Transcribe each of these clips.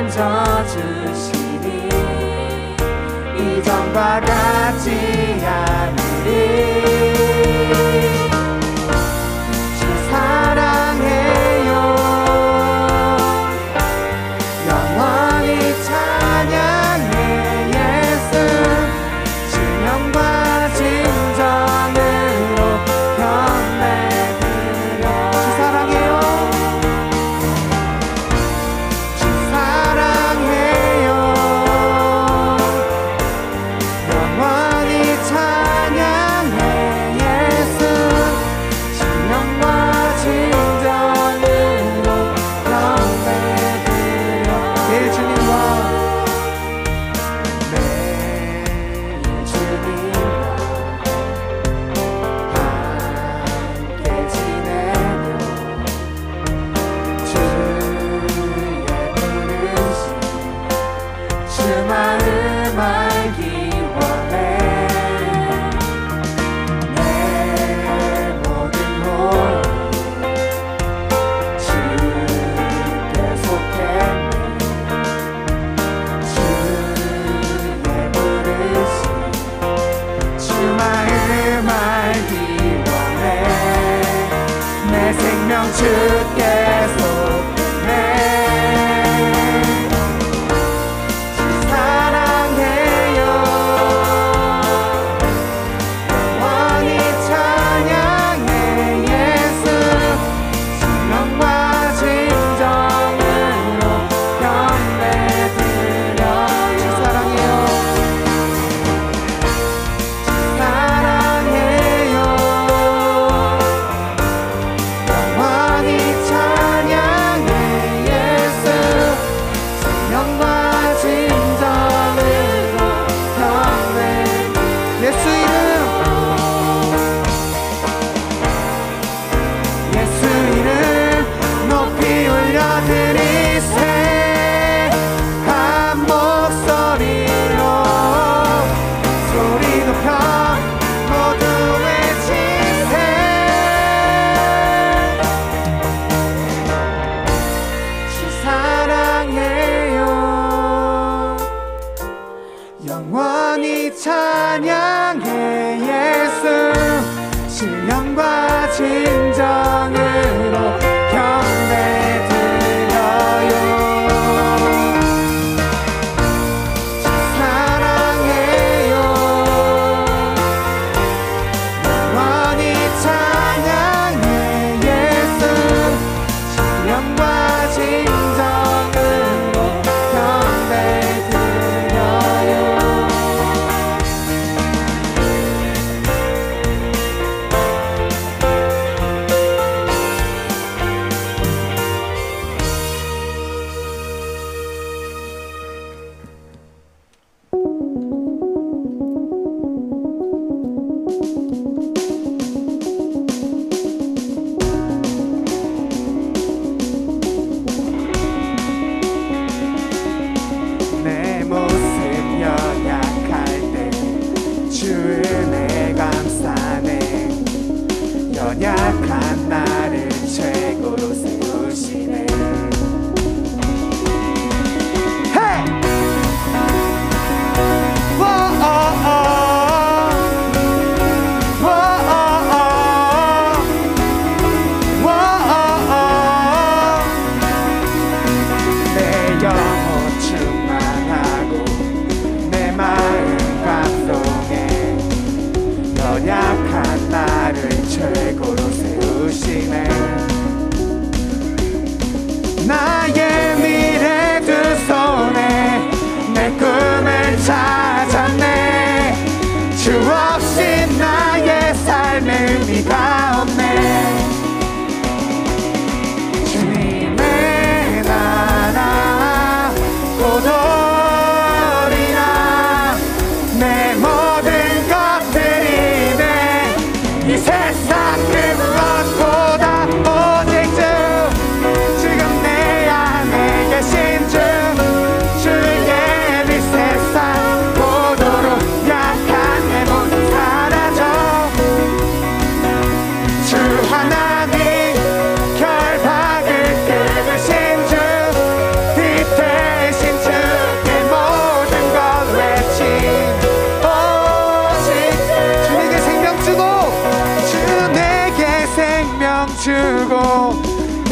만져주시니 이전과 같지 않으리. 주 사랑해요. 영원히 찬양해 예수. 진영과 진정으로 경배드려. 주 사랑해요. 주 사랑해요. 영원히 찬양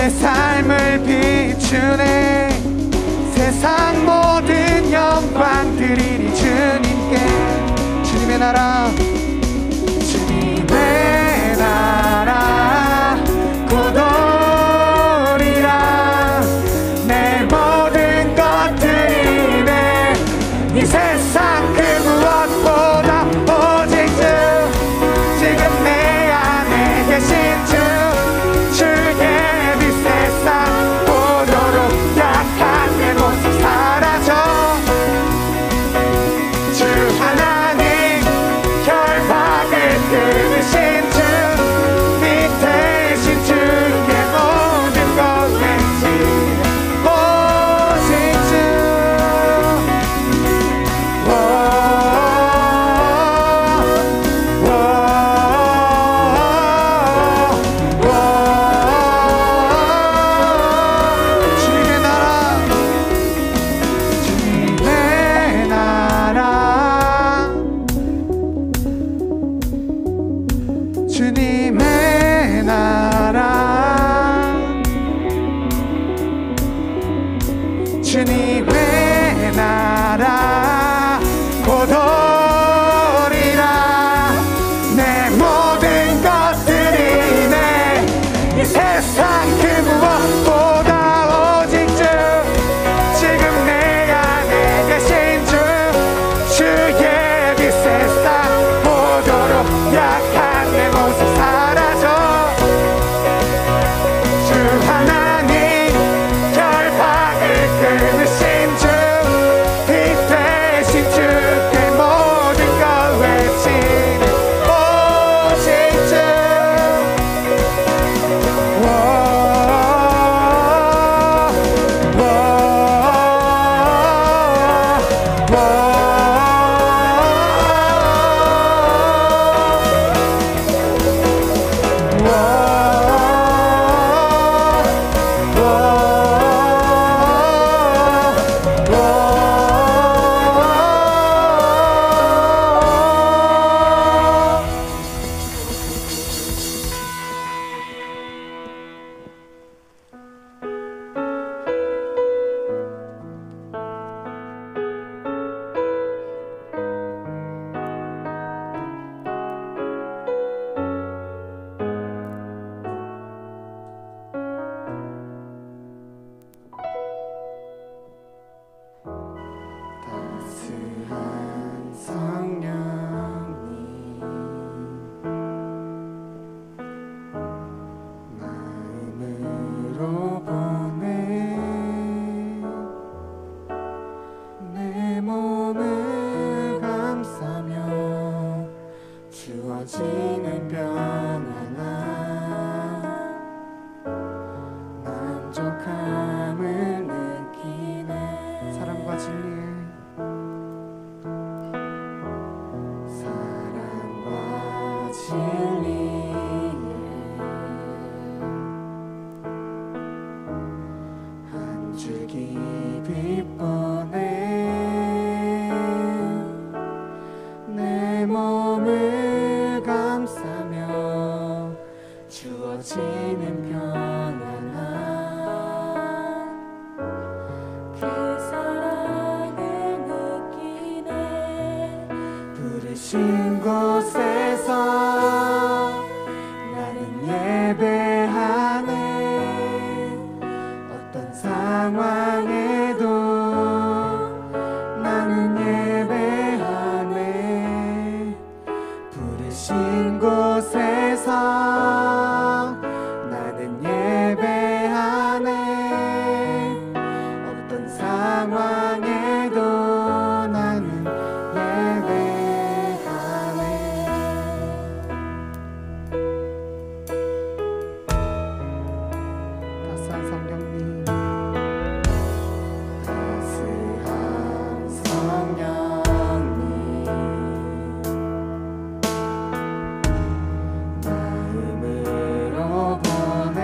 내 삶을 비추네. 세상 모든 영광 드리리 주님께. 주님의 나라, 주님의 나라 곧 오리라. 내 모든 것들이 내 이 세상 그 무엇보다 오직 주, 지금 내 안에 계신 주, 주의 빛 세상 보도록 약한 내 모습 사라져. 주 하나님 결박을 끊으신 주, 빛대신 주의 모든 것 외치네. 오직 주. 주님의 나라, 주님의 나라 곧 오리라. 내 모든 것들이 내 이 세상 그 무엇보다 오직 주, 지금 내 안에 계신 주, 주의 빛 세상 보도록 약한 내 모습 사라져. 주 하나님 결박을 끊으신 주, 빛 대신 주께 모든 걸 외치네. 오직 주. 따스한 성령님 마음으로 보내 내 몸을 감싸며 주어지는 평안함 만족함을 느끼네. 사랑과 진리에 한 줄기 빛보내 내 몸을 감싸며 주어지는 평안함 그 사랑을 느끼네. 부르신 곳에서 나는 예배하네. 어떤 상황에도 나는 예배하네. 부르신 곳에서 나는 예배하네. 어떤 상황에도 나는 예배하네. 따스한 성령님, 따스한 성령님 마음으로 보내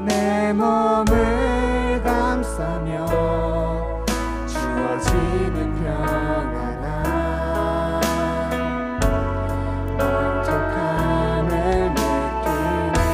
내 몸을 감싸며 주어지는 평안함 만족함을 느끼네.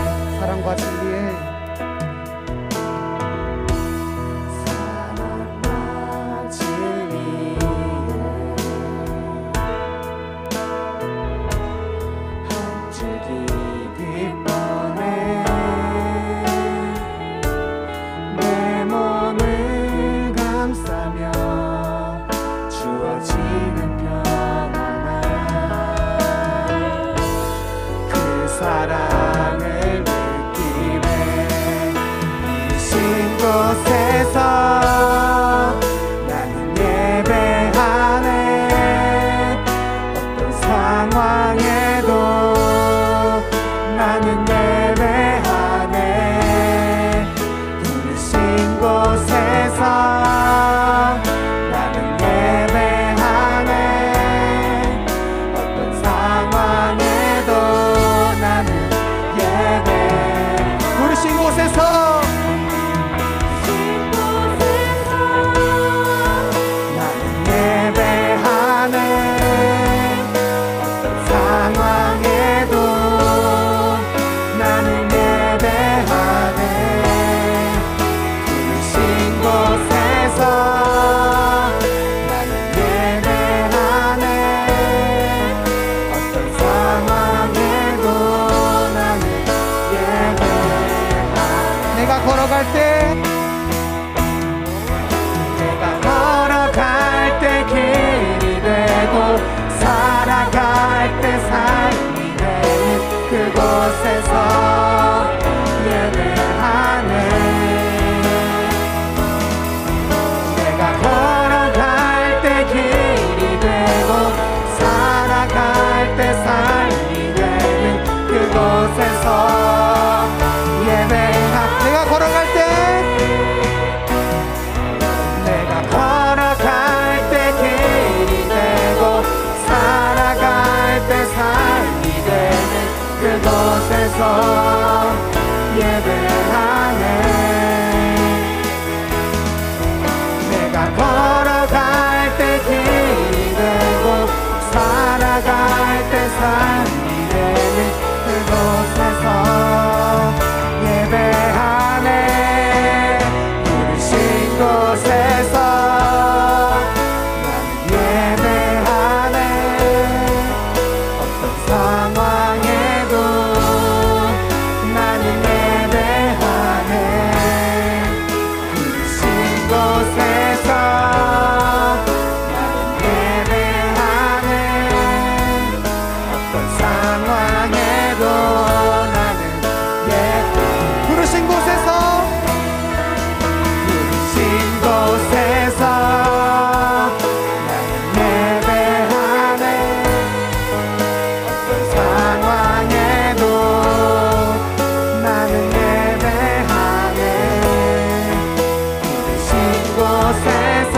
곳에서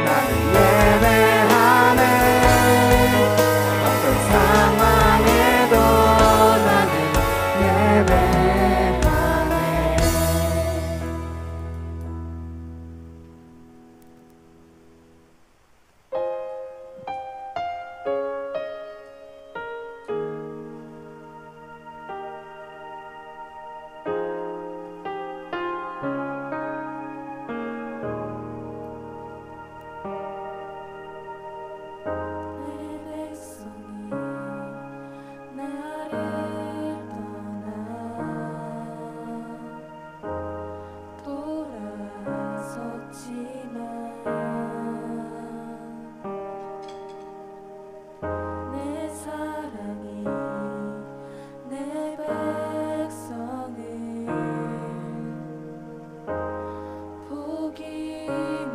나는 예배하네. 어떤 상황에도 나는 예배하네. 내 백성이 나를 떠나 돌아섰지만 내 사랑이 내 백성을 포기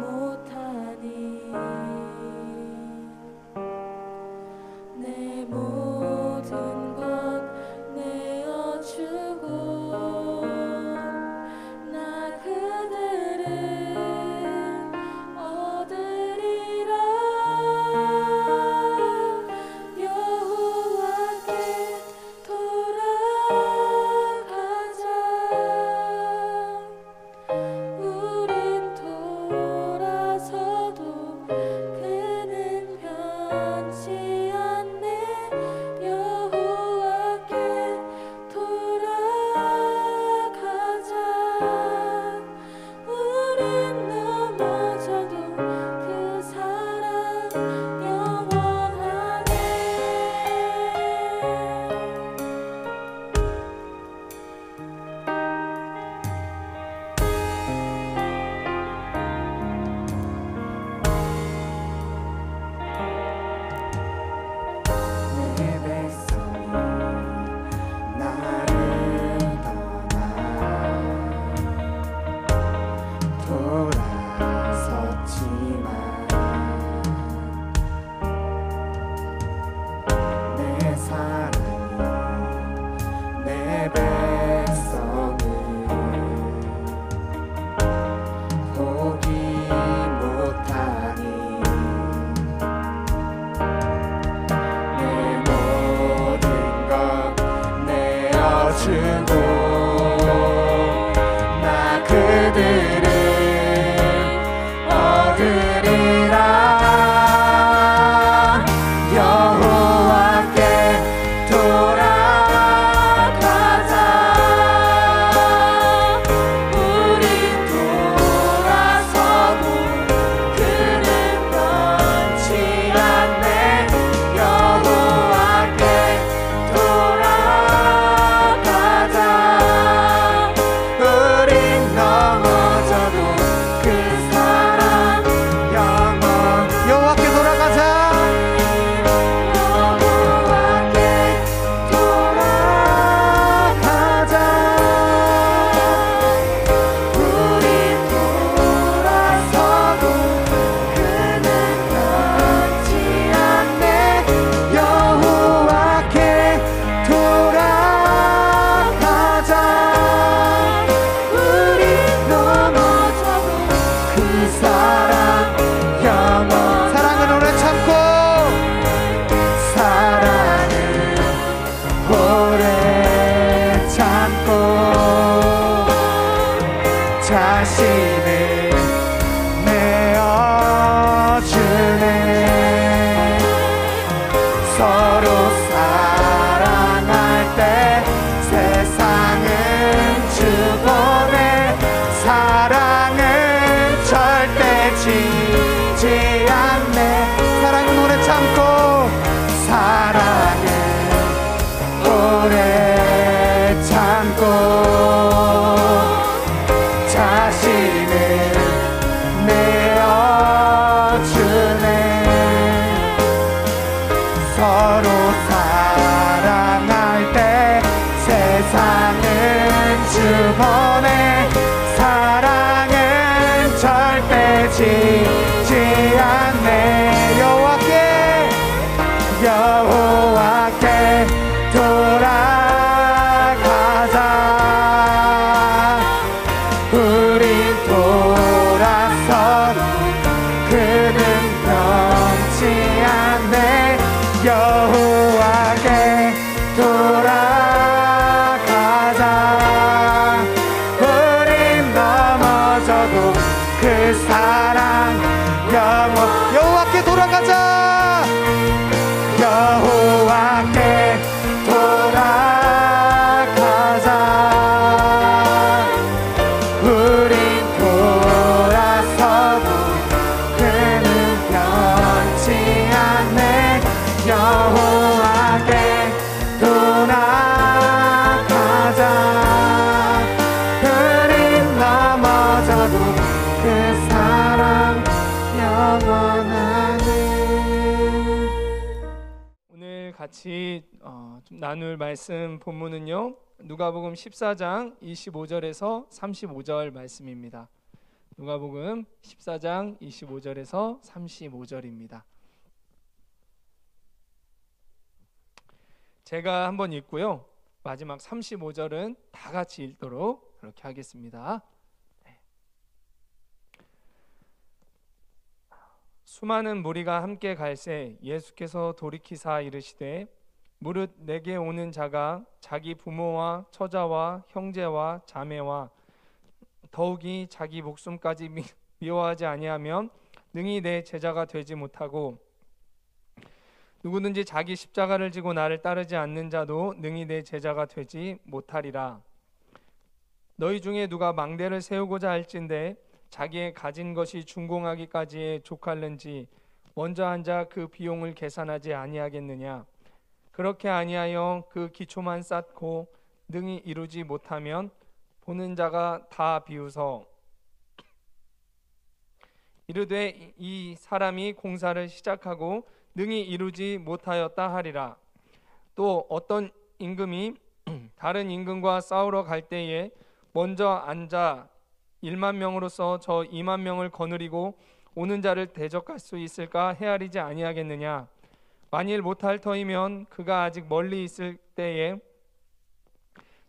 못하니 내 모든 것 내어주고 나 그들을 얻으리라. 여호와께 돌아가자. 우린 돌아서도 그는 변치 않네. 여호와께 돌아가자. 우린 넘어져도 그 사랑 영원하네. 내 백성이 나를 떠나 돌아섰지만 내 사랑이 내 백성을 포기 못하니 내 모든 것 내어주고 나 그들을 얻으리라. 여호와께 돌아가자. 우린 돌아서도 그는 변치 않네. 여호와께 돌아가자. 우린 넘어져도 그 사랑 영원. 여호와께 돌아가자. 여호와께 돌아가자. 우린 돌아서도 그는 변치 않네. 여호와께 돌아가자. 우린 넘어져도 그 사랑 영원. 사랑은 오래 참고 사랑은 오래 참고 자신을 내어주네. 서로 사랑할 때 세상은 주보내. 사랑은 절대 지지 않네. 사랑은 오래 참고 사랑은 오래 참고 자신을 그 사랑 영원. 여호와께 돌아가자. 여호와께 돌아가자. 우린 돌아서도 그는 변치 않네. 여호와께 돌아가자. 우린 넘어져도 그 사랑 영원하네. 오늘 같이 좀 나눌 말씀 본문은요, 누가복음 14장 25절에서 35절 말씀입니다. 누가복음 14장 25절에서 35절입니다. 제가 한번 읽고요, 마지막 35절은 다 같이 읽도록 그렇게 하겠습니다. 수많은 무리가 함께 갈새 예수께서 돌이키사 이르시되 무릇 내게 오는 자가 자기 부모와 처자와 형제와 자매와 더욱이 자기 목숨까지 미워하지 아니하면 능히 내 제자가 되지 못하고 누구든지 자기 십자가를 지고 나를 따르지 않는 자도 능히 내 제자가 되지 못하리라. 너희 중에 누가 망대를 세우고자 할진대 자기의 가진 것이 준공하기까지에 족할는지 먼저 앉아 그 비용을 계산하지 아니하겠느냐. 그렇게 아니하여 그 기초만 쌓고 능히 이루지 못하면 보는 자가 다 비웃어 이르되 이 사람이 공사를 시작하고 능히 이루지 못하였다 하리라. 또 어떤 임금이 다른 임금과 싸우러 갈 때에 먼저 앉아 1만 명으로서 저 2만 명을 거느리고 오는 자를 대적할 수 있을까 헤아리지 아니하겠느냐. 만일 못할 터이면 그가 아직 멀리 있을 때에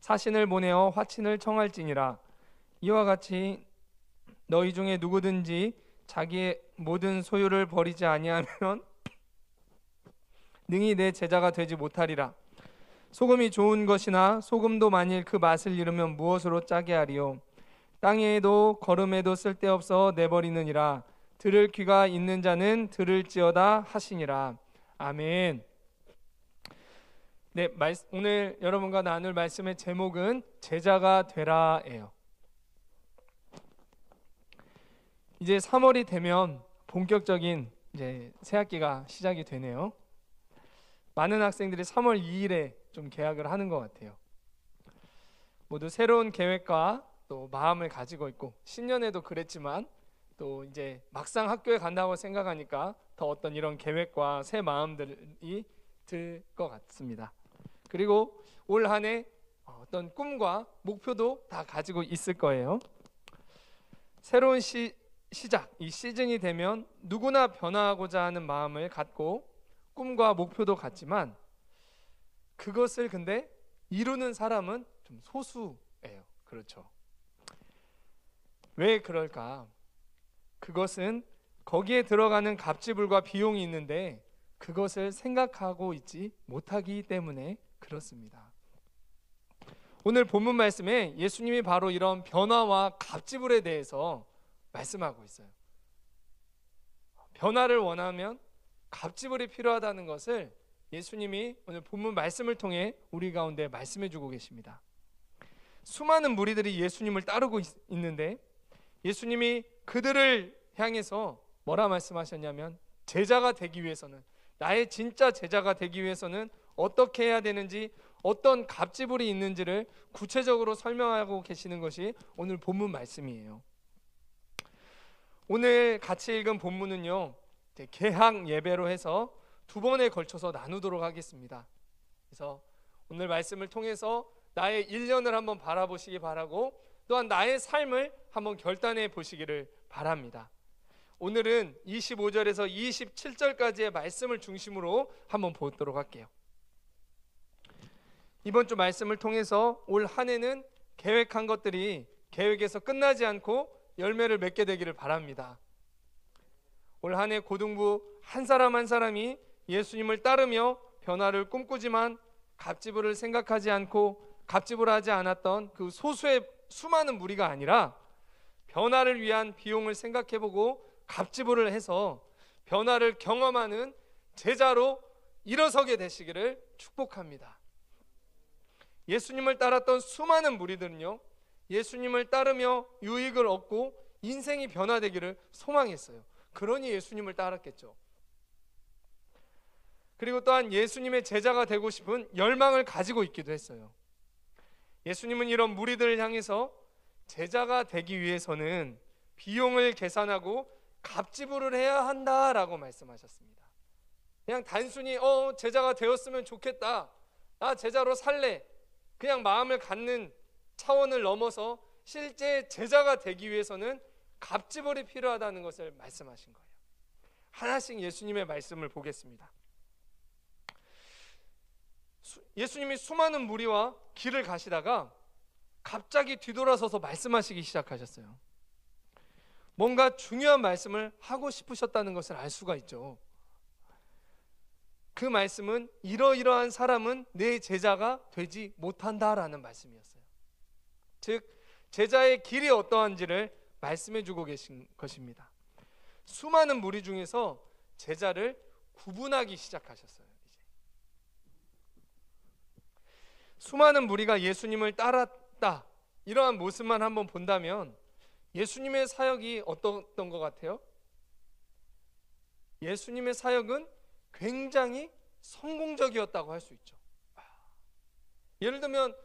사신을 보내어 화친을 청할지니라. 이와 같이 너희 중에 누구든지 자기의 모든 소유를 버리지 아니하면 능히 내 제자가 되지 못하리라. 소금이 좋은 것이나 소금도 만일 그 맛을 잃으면 무엇으로 짜게 하리요. 땅에도 거름에도 쓸데없어 내버리느니라. 들을 귀가 있는 자는 들을지어다 하시니라. 아멘. 네, 오늘 여러분과 나눌 말씀의 제목은 제자가 되라예요. 이제 3월이 되면 본격적인 이제 새학기가 시작이 되네요. 많은 학생들이 3월 2일에 좀 개학을 하는 것 같아요. 모두 새로운 계획과 또 마음을 가지고 있고, 신년에도 그랬지만 또 이제 막상 학교에 간다고 생각하니까 더 어떤 이런 계획과 새 마음들이 들 것 같습니다. 그리고 올 한 해 어떤 꿈과 목표도 다 가지고 있을 거예요. 새로운 시작, 이 시즌이 되면 누구나 변화하고자 하는 마음을 갖고 꿈과 목표도 같지만 그것을 근데 이루는 사람은 좀 소수예요. 그렇죠. 왜 그럴까? 그것은 거기에 들어가는 갑지불과 비용이 있는데 그것을 생각하고 있지 못하기 때문에 그렇습니다. 오늘 본문 말씀에 예수님이 바로 이런 변화와 갑지불에 대해서 말씀하고 있어요. 변화를 원하면 갑지불이 필요하다는 것을 예수님이 오늘 본문 말씀을 통해 우리 가운데 말씀해 주고 계십니다. 수많은 무리들이 예수님을 따르고 있는데 예수님이 그들을 향해서 뭐라 말씀하셨냐면, 제자가 되기 위해서는, 나의 진짜 제자가 되기 위해서는 어떻게 해야 되는지, 어떤 갑지불이 있는지를 구체적으로 설명하고 계시는 것이 오늘 본문 말씀이에요. 오늘 같이 읽은 본문은요, 개학 예배로 해서 2번에 걸쳐서 나누도록 하겠습니다. 그래서 오늘 말씀을 통해서 나의 1년을 한번 바라보시기 바라고, 또한 나의 삶을 한번 결단해 보시기를 바랍니다. 오늘은 25절에서 27절까지의 말씀을 중심으로 한번 보도록 할게요. 이번 주 말씀을 통해서 올 한 해는 계획한 것들이 계획에서 끝나지 않고 열매를 맺게 되기를 바랍니다. 올 한 해 고등부 한 사람 한 사람이 예수님을 따르며 변화를 꿈꾸지만 갑지불을 생각하지 않고 갑지불하지 않았던 그 소수의 수많은 무리가 아니라 변화를 위한 비용을 생각해보고 갑지불을 해서 변화를 경험하는 제자로 일어서게 되시기를 축복합니다. 예수님을 따랐던 수많은 무리들은요, 예수님을 따르며 유익을 얻고 인생이 변화되기를 소망했어요. 그러니 예수님을 따랐겠죠. 그리고 또한 예수님의 제자가 되고 싶은 열망을 가지고 있기도 했어요. 예수님은 이런 무리들을 향해서 제자가 되기 위해서는 비용을 계산하고 갑지불을 해야 한다라고 말씀하셨습니다. 그냥 단순히 제자가 되었으면 좋겠다, 나 제자로 살래, 그냥 마음을 갖는 차원을 넘어서 실제 제자가 되기 위해서는 갑지불이 필요하다는 것을 말씀하신 거예요. 하나씩 예수님의 말씀을 보겠습니다. 예수님이 수많은 무리와 길을 가시다가 갑자기 뒤돌아서서 말씀하시기 시작하셨어요. 뭔가 중요한 말씀을 하고 싶으셨다는 것을 알 수가 있죠. 그 말씀은 이러이러한 사람은 내 제자가 되지 못한다라는 말씀이었어요. 즉 제자의 길이 어떠한지를 말씀해 주고 계신 것입니다. 수많은 무리 중에서 제자를 구분하기 시작하셨어요. 수많은 무리가 예수님을 따랐다, 이러한 모습만 한번 본다면 예수님의 사역이 어떤 것 같아요? 예수님의 사역은 굉장히 성공적이었다고 할 수 있죠. 예를 들면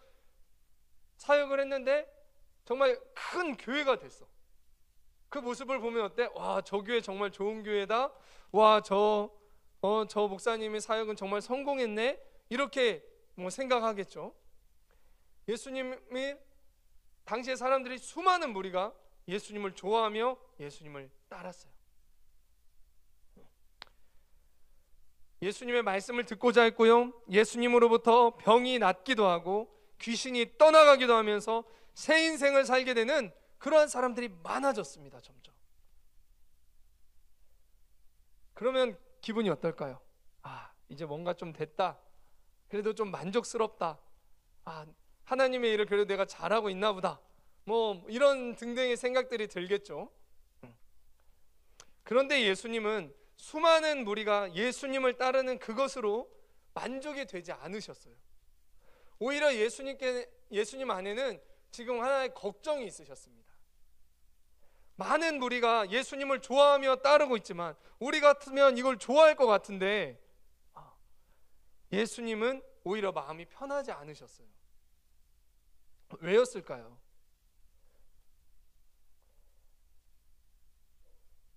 사역을 했는데 정말 큰 교회가 됐어. 그 모습을 보면 어때? 와, 저 교회 정말 좋은 교회다. 와, 저 목사님의 사역은 정말 성공했네. 이렇게 생각하겠죠. 예수님이 당시에 사람들이, 수많은 무리가 예수님을 좋아하며 예수님을 따랐어요. 예수님의 말씀을 듣고자 했고요, 예수님으로부터 병이 낫기도 하고 귀신이 떠나가기도 하면서 새 인생을 살게 되는 그러한 사람들이 많아졌습니다. 점점. 그러면 기분이 어떨까요? 이제 뭔가 좀 됐다, 그래도 좀 만족스럽다, 하나님의 일을 그래도 내가 잘하고 있나 보다, 이런 등등의 생각들이 들겠죠. 그런데 예수님은 수많은 무리가 예수님을 따르는 그것으로 만족이 되지 않으셨어요. 오히려 예수님 안에는 지금 하나의 걱정이 있으셨습니다. 많은 무리가 예수님을 좋아하며 따르고 있지만 우리 같으면 이걸 좋아할 것 같은데 예수님은 오히려 마음이 편하지 않으셨어요. 왜였을까요?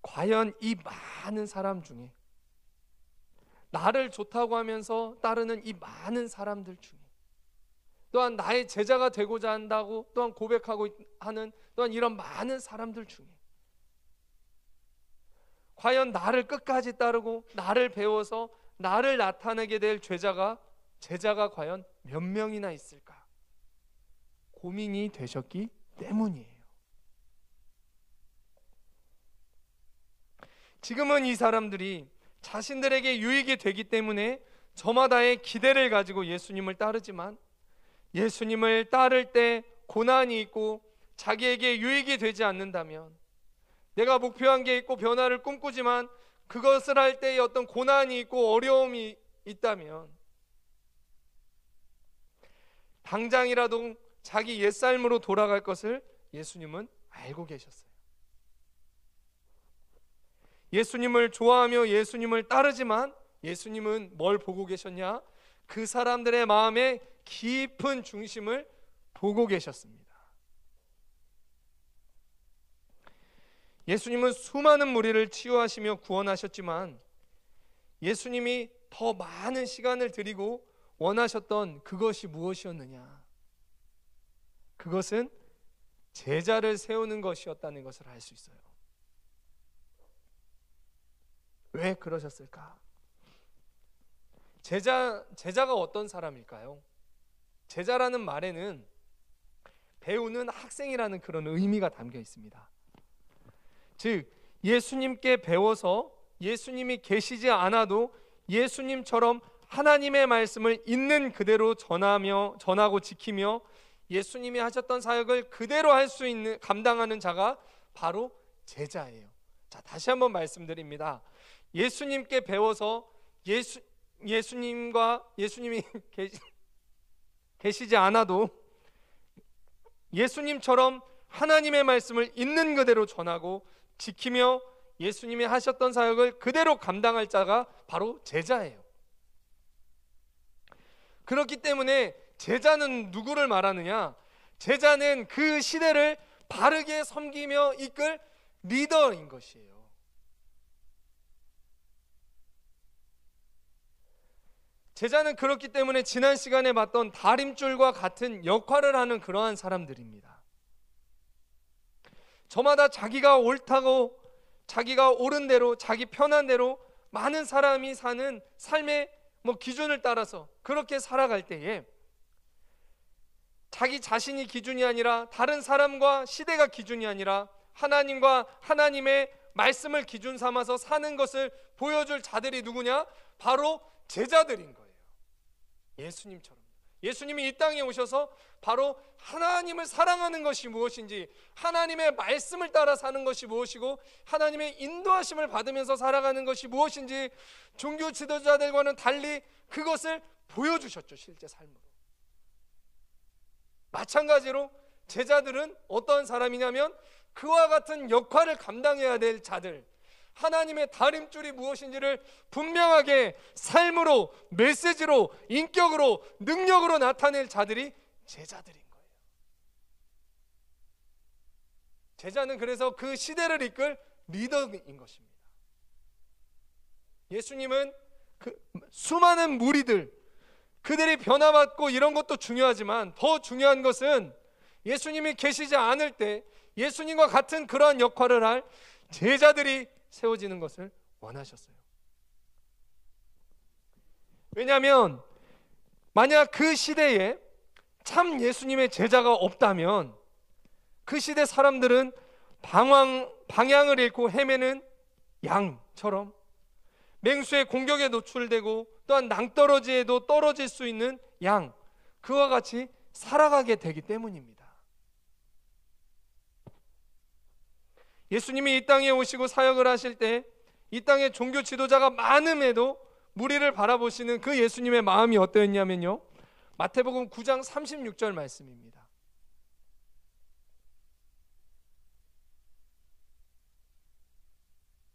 과연 이 많은 사람 중에, 나를 좋다고 하면서 따르는 이 많은 사람들 중에, 또한 나의 제자가 되고자 한다고 또한 고백하고 하는 또한 이런 많은 사람들 중에 과연 나를 끝까지 따르고 나를 배워서 나를 나타내게 될 제자가 과연 몇 명이나 있을까 고민이 되셨기 때문이에요. 지금은 이 사람들이 자신들에게 유익이 되기 때문에 저마다의 기대를 가지고 예수님을 따르지만, 예수님을 따를 때 고난이 있고 자기에게 유익이 되지 않는다면, 내가 목표한 게 있고 변화를 꿈꾸지만 그것을 할 때의 어떤 고난이 있고 어려움이 있다면 당장이라도 자기 옛삶으로 돌아갈 것을 예수님은 알고 계셨어요. 예수님을 좋아하며 예수님을 따르지만 예수님은 뭘 보고 계셨냐? 그 사람들의 마음의 깊은 중심을 보고 계셨습니다. 예수님은 수많은 무리를 치유하시며 구원하셨지만 예수님이 더 많은 시간을 드리고 원하셨던 그것이 무엇이었느냐? 그것은 제자를 세우는 것이었다는 것을 알 수 있어요. 왜 그러셨을까? 제자가 어떤 사람일까요? 제자라는 말에는 배우는 학생이라는 그런 의미가 담겨 있습니다. 즉 예수님께 배워서 예수님이 계시지 않아도 예수님처럼 하나님의 말씀을 있는 그대로 전하고 지키며 예수님이 하셨던 사역을 그대로 할 수 있는, 감당하는 자가 바로 제자예요. 자, 다시 한번 말씀드립니다. 예수님께 배워서 예수님이 계시지 않아도 예수님처럼 하나님의 말씀을 있는 그대로 전하고 지키며 예수님이 하셨던 사역을 그대로 감당할 자가 바로 제자예요. 그렇기 때문에 제자는 누구를 말하느냐? 제자는 그 시대를 바르게 섬기며 이끌 리더인 것이에요. 제자는 그렇기 때문에 지난 시간에 봤던 다림줄과 같은 역할을 하는 그러한 사람들입니다. 저마다 자기가 옳다고, 자기가 옳은 대로, 자기 편한 대로 많은 사람이 사는 삶의 기준을 따라서 그렇게 살아갈 때에 자기 자신이 기준이 아니라 다른 사람과 시대가 기준이 아니라 하나님과 하나님의 말씀을 기준 삼아서 사는 것을 보여줄 자들이 누구냐? 바로 제자들인 거예요. 예수님처럼. 예수님이 이 땅에 오셔서 바로 하나님을 사랑하는 것이 무엇인지, 하나님의 말씀을 따라 사는 것이 무엇이고, 하나님의 인도하심을 받으면서 살아가는 것이 무엇인지 종교 지도자들과는 달리 그것을 보여주셨죠. 실제 삶으로. 마찬가지로 제자들은 어떤 사람이냐면 그와 같은 역할을 감당해야 될 자들, 하나님의 다림줄이 무엇인지를 분명하게 삶으로, 메시지로, 인격으로, 능력으로 나타낼 자들이 제자들인 거예요. 제자는 그래서 그 시대를 이끌 리더인 것입니다. 예수님은 그 수많은 무리들, 그들이 변화받고 이런 것도 중요하지만 더 중요한 것은 예수님이 계시지 않을 때 예수님과 같은 그러한 역할을 할 제자들이 세워지는 것을 원하셨어요. 왜냐하면 만약 그 시대에 참 예수님의 제자가 없다면 그 시대 사람들은 방향을 잃고 헤매는 양처럼 맹수의 공격에 노출되고 또한 낭떠러지에도 떨어질 수 있는 양, 그와 같이 살아가게 되기 때문입니다. 예수님이 이 땅에 오시고 사역을 하실 때 이 땅에 종교 지도자가 많음에도 무리를 바라보시는 그 예수님의 마음이 어떠했냐면요, 마태복음 9장 36절 말씀입니다.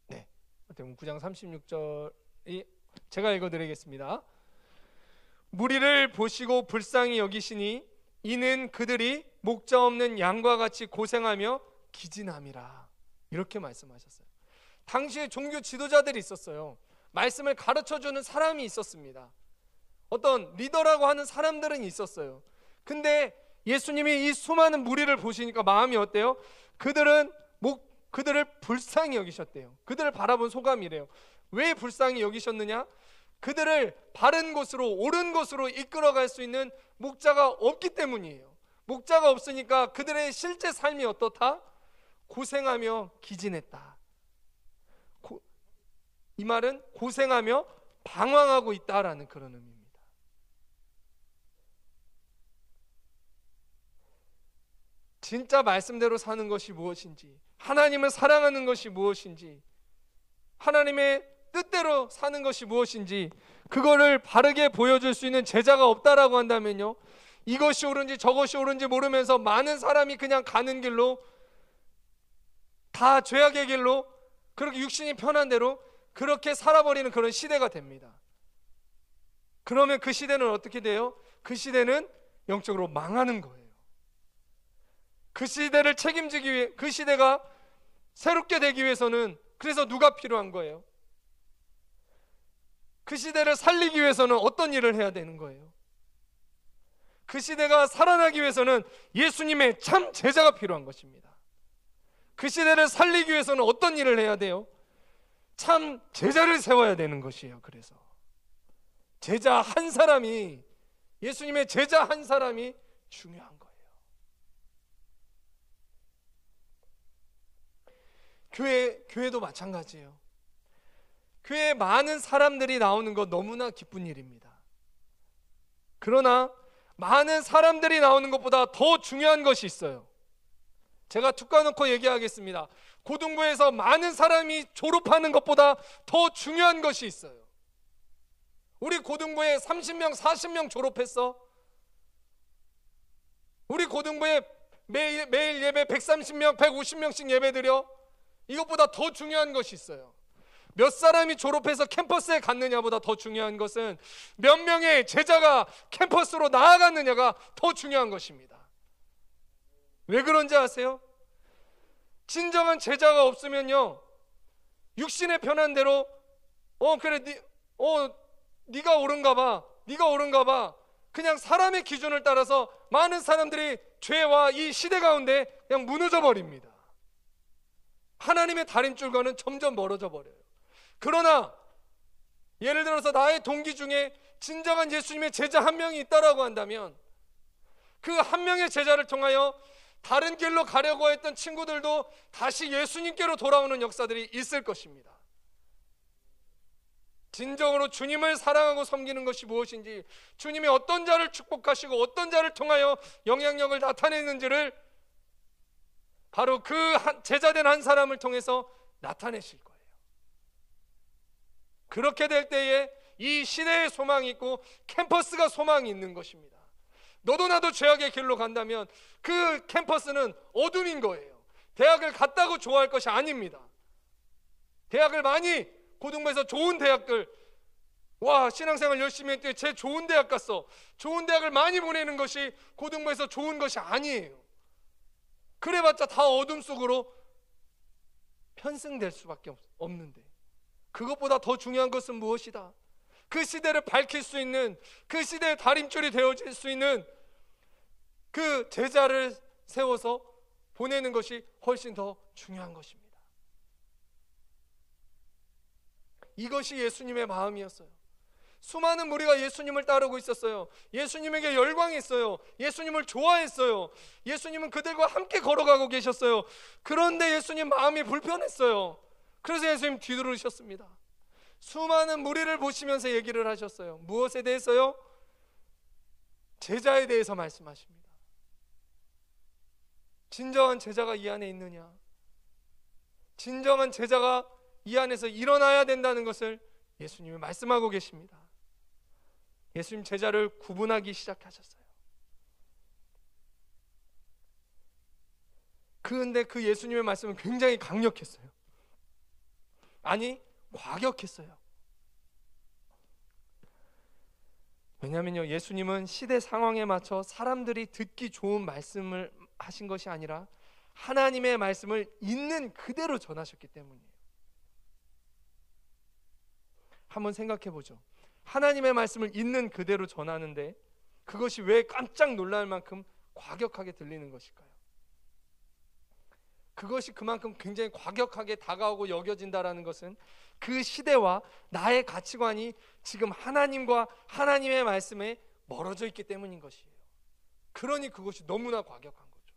네, 마태복음 9장 36절이 제가 읽어드리겠습니다. 무리를 보시고 불쌍히 여기시니 이는 그들이 목자 없는 양과 같이 고생하며 기진함이라. 이렇게 말씀하셨어요. 당시에 종교 지도자들이 있었어요. 말씀을 가르쳐주는 사람이 있었습니다. 어떤 리더라고 하는 사람들은 있었어요. 근데 예수님이 이 수많은 무리를 보시니까 마음이 어때요? 그들을 불쌍히 여기셨대요. 그들을 바라본 소감이래요. 왜 불쌍히 여기셨느냐? 그들을 바른 곳으로, 옳은 곳으로 이끌어갈 수 있는 목자가 없기 때문이에요. 목자가 없으니까 그들의 실제 삶이 어떻다? 고생하며 기진했다. 이 말은 고생하며 방황하고 있다라는 그런 의미입니다. 진짜 말씀대로 사는 것이 무엇인지, 하나님을 사랑하는 것이 무엇인지, 하나님의 뜻대로 사는 것이 무엇인지, 그거를 바르게 보여줄 수 있는 제자가 없다라고 한다면요, 이것이 옳은지 저것이 옳은지 모르면서 많은 사람이 그냥 가는 길로, 다 죄악의 길로, 그렇게 육신이 편한 대로 그렇게 살아버리는 그런 시대가 됩니다. 그러면 그 시대는 어떻게 돼요? 그 시대는 영적으로 망하는 거예요. 그 시대를 책임지기 위해, 그 시대가 새롭게 되기 위해서는 그래서 누가 필요한 거예요? 그 시대를 살리기 위해서는 어떤 일을 해야 되는 거예요? 그 시대가 살아나기 위해서는 예수님의 참 제자가 필요한 것입니다. 그 시대를 살리기 위해서는 어떤 일을 해야 돼요? 참 제자를 세워야 되는 것이에요. 그래서 제자 한 사람이, 예수님의 제자 한 사람이 중요한 거예요. 교회도 마찬가지예요. 교회에 많은 사람들이 나오는 것 너무나 기쁜 일입니다. 그러나 많은 사람들이 나오는 것보다 더 중요한 것이 있어요. 제가 툭 까놓고 얘기하겠습니다. 고등부에서 많은 사람이 졸업하는 것보다 더 중요한 것이 있어요. 우리 고등부에 30명, 40명 졸업했어. 우리 고등부에 매일 예배 130명, 150명씩 예배 드려. 이것보다 더 중요한 것이 있어요. 몇 사람이 졸업해서 캠퍼스에 갔느냐보다 더 중요한 것은 몇 명의 제자가 캠퍼스로 나아갔느냐가 더 중요한 것입니다. 왜 그런지 아세요? 진정한 제자가 없으면요, 육신의 편한 대로 그래 네가 옳은가 봐 그냥 사람의 기준을 따라서 많은 사람들이 죄와 이 시대 가운데 그냥 무너져 버립니다. 하나님의 다림줄과는 점점 멀어져 버려요. 그러나 예를 들어서 나의 동기 중에 진정한 예수님의 제자 한 명이 있다라고 한다면 그 한 명의 제자를 통하여 다른 길로 가려고 했던 친구들도 다시 예수님께로 돌아오는 역사들이 있을 것입니다. 진정으로 주님을 사랑하고 섬기는 것이 무엇인지, 주님이 어떤 자를 축복하시고 어떤 자를 통하여 영향력을 나타내는지를 바로 그 제자된 한 사람을 통해서 나타내실 거예요. 그렇게 될 때에 이 시대에 소망이 있고 캠퍼스가 소망이 있는 것입니다. 너도 나도 죄악의 길로 간다면 그 캠퍼스는 어둠인 거예요. 대학을 갔다고 좋아할 것이 아닙니다. 대학을 많이, 고등부에서 좋은 대학들, 신앙생활 열심히 했더니 제 좋은 대학 갔어, 좋은 대학을 많이 보내는 것이 고등부에서 좋은 것이 아니에요. 그래봤자 다 어둠 속으로 편승될 수밖에 없는데, 그것보다 더 중요한 것은 무엇이다? 그 시대를 밝힐 수 있는, 그 시대의 다림줄이 되어질 수 있는 그 제자를 세워서 보내는 것이 훨씬 더 중요한 것입니다. 이것이 예수님의 마음이었어요. 수많은 무리가 예수님을 따르고 있었어요. 예수님에게 열광했어요. 예수님을 좋아했어요. 예수님은 그들과 함께 걸어가고 계셨어요. 그런데 예수님 마음이 불편했어요. 그래서 예수님 뒤돌으셨습니다. 수많은 무리를 보시면서 얘기를 하셨어요. 무엇에 대해서요? 제자에 대해서 말씀하십니다. 진정한 제자가 이 안에 있느냐? 진정한 제자가 이 안에서 일어나야 된다는 것을 예수님이 말씀하고 계십니다. 예수님 제자를 구분하기 시작하셨어요. 그런데 그 예수님의 말씀은 굉장히 강력했어요. 아니, 과격했어요. 왜냐하면요, 예수님은 시대 상황에 맞춰 사람들이 듣기 좋은 말씀을 하신 것이 아니라 하나님의 말씀을 있는 그대로 전하셨기 때문이에요. 한번 생각해 보죠. 하나님의 말씀을 있는 그대로 전하는데 그것이 왜 깜짝 놀랄 만큼 과격하게 들리는 것일까요? 그것이 그만큼 굉장히 과격하게 다가오고 여겨진다라는 것은 그 시대와 나의 가치관이 지금 하나님과 하나님의 말씀에 멀어져 있기 때문인 것이에요. 그러니 그것이 너무나 과격한 거죠.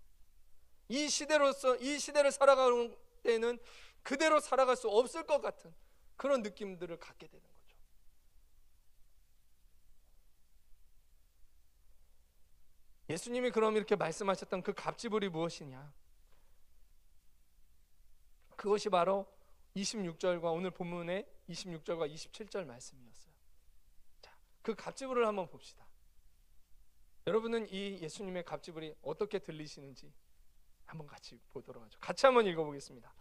이 시대를 살아가는 때는 그대로 살아갈 수 없을 것 같은 그런 느낌들을 갖게 되는 거죠. 예수님이 그럼 이렇게 말씀하셨던 그 갑지불이 무엇이냐? 그것이 바로 26절과 오늘 본문의 26절과 27절 말씀이었어요. 자, 그 갑지불을 한번 봅시다. 여러분은 이 예수님의 갑지불이 어떻게 들리시는지 한번 같이 보도록 하죠. 같이 한번 읽어보겠습니다.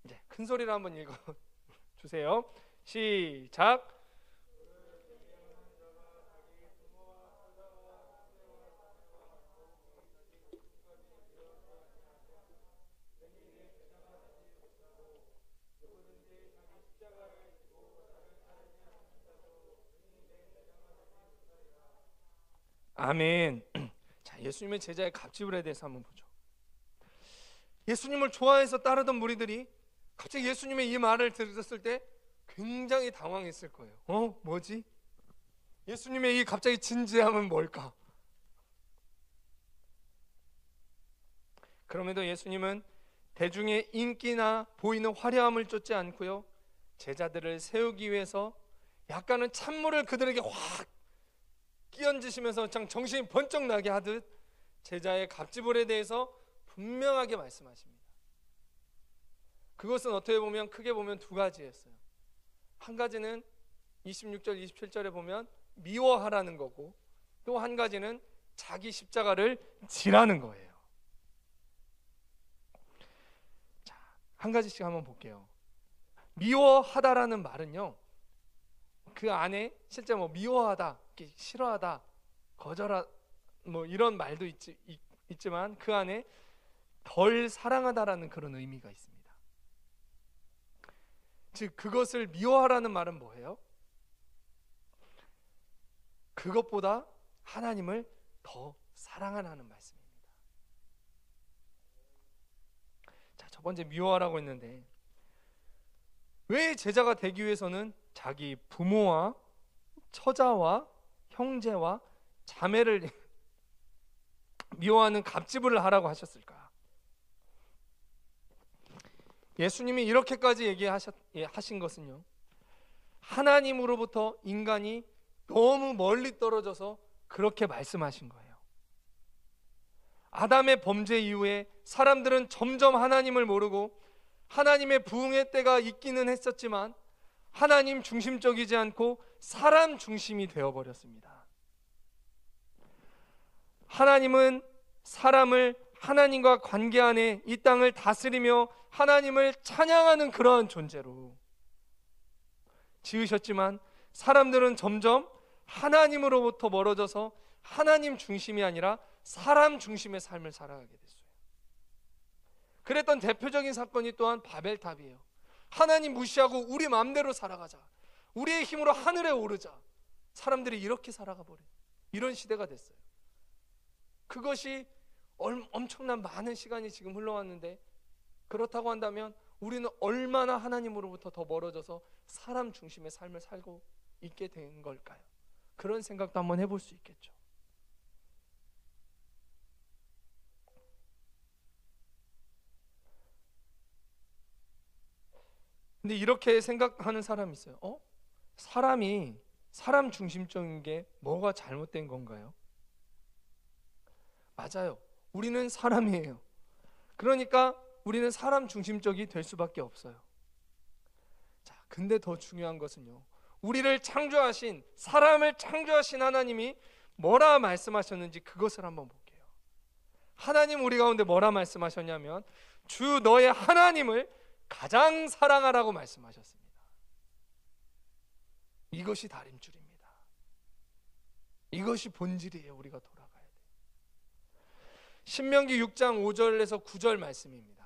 이제 큰 소리로 한번 읽어주세요. 시작. 아멘. 자, 예수님의 제자의 갑지불에 대해서 한번 보죠. 예수님을 좋아해서 따르던 무리들이 갑자기 예수님의 이 말을 들었을 때 굉장히 당황했을 거예요. 뭐지? 예수님의 이 갑자기 진지함은 뭘까? 그럼에도 예수님은 대중의 인기나 보이는 화려함을 쫓지 않고요, 제자들을 세우기 위해서 약간은 찬물을 그들에게 확 끼얹으시면서 정신이 번쩍 나게 하듯 제자의 갑지불에 대해서 분명하게 말씀하십니다. 그것은 어떻게 보면 크게 보면 두 가지였어요. 한 가지는 26절 27절에 보면 미워하라는 거고, 또 한 가지는 자기 십자가를 지라는 거예요. 자, 한 가지씩 한번 볼게요. 미워하다라는 말은요, 그 안에 실제 뭐 미워하다, 싫어하다, 거절하 뭐 이런 말도 있지만 그 안에 덜 사랑하다라는 그런 의미가 있습니다. 즉 그것을 미워하라는 말은 뭐예요? 그것보다 하나님을 더 사랑하라는 말씀입니다. 자, 첫 번째 미워하라고 했는데, 왜 제자가 되기 위해서는 자기 부모와 처자와 형제와 자매를 미워하는 갑질을 하라고 하셨을까? 예수님이 이렇게까지 얘기하신 것은요, 하나님으로부터 인간이 너무 멀리 떨어져서 그렇게 말씀하신 거예요. 아담의 범죄 이후에 사람들은 점점 하나님을 모르고 하나님의 부흥의 때가 있기는 했었지만 하나님 중심적이지 않고 사람 중심이 되어버렸습니다. 하나님은 사람을 하나님과 관계 안에 이 땅을 다스리며 하나님을 찬양하는 그러한 존재로 지으셨지만 사람들은 점점 하나님으로부터 멀어져서 하나님 중심이 아니라 사람 중심의 삶을 살아가게 됐어요. 그랬던 대표적인 사건이 또한 바벨탑이에요. 하나님 무시하고 우리 마음대로 살아가자, 우리의 힘으로 하늘에 오르자, 사람들이 이렇게 살아가 버린 이런 시대가 됐어요. 그것이 엄청난 많은 시간이 지금 흘러왔는데, 그렇다고 한다면 우리는 얼마나 하나님으로부터 더 멀어져서 사람 중심의 삶을 살고 있게 된 걸까요? 그런 생각도 한번 해볼 수 있겠죠. 근데 이렇게 생각하는 사람이 있어요. 사람이 사람 중심적인 게 뭐가 잘못된 건가요? 맞아요. 우리는 사람이에요. 그러니까 우리는 사람 중심적이 될 수밖에 없어요. 자, 근데 더 중요한 것은요, 우리를 창조하신, 사람을 창조하신 하나님이 뭐라 말씀하셨는지 그것을 한번 볼게요. 하나님 우리 가운데 뭐라 말씀하셨냐면, 주 너의 하나님을 가장 사랑하라고 말씀하셨습니다. 이것이 다림줄입니다. 이것이 본질이에요. 우리가 돌아가야 돼요. 신명기 6장 5절에서 9절 말씀입니다.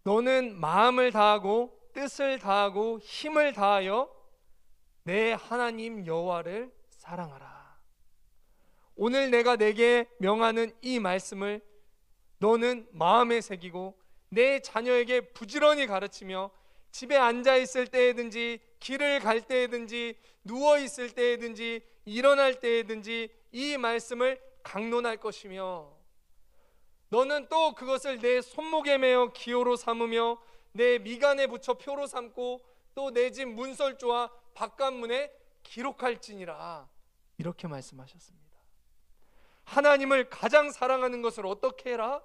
너는 마음을 다하고 뜻을 다하고 힘을 다하여 내 하나님 여호와를 사랑하라. 오늘 내가 내게 명하는 이 말씀을 너는 마음에 새기고 내 자녀에게 부지런히 가르치며 집에 앉아 있을 때에든지 길을 갈 때에든지 누워 있을 때에든지 일어날 때에든지 이 말씀을 강론할 것이며, 너는 또 그것을 내 손목에 매어 기호로 삼으며 내 미간에 붙여 표로 삼고 또 내 집 문설주와 바깥문에 기록할지니라. 이렇게 말씀하셨습니다. 하나님을 가장 사랑하는 것을 어떻게 해라?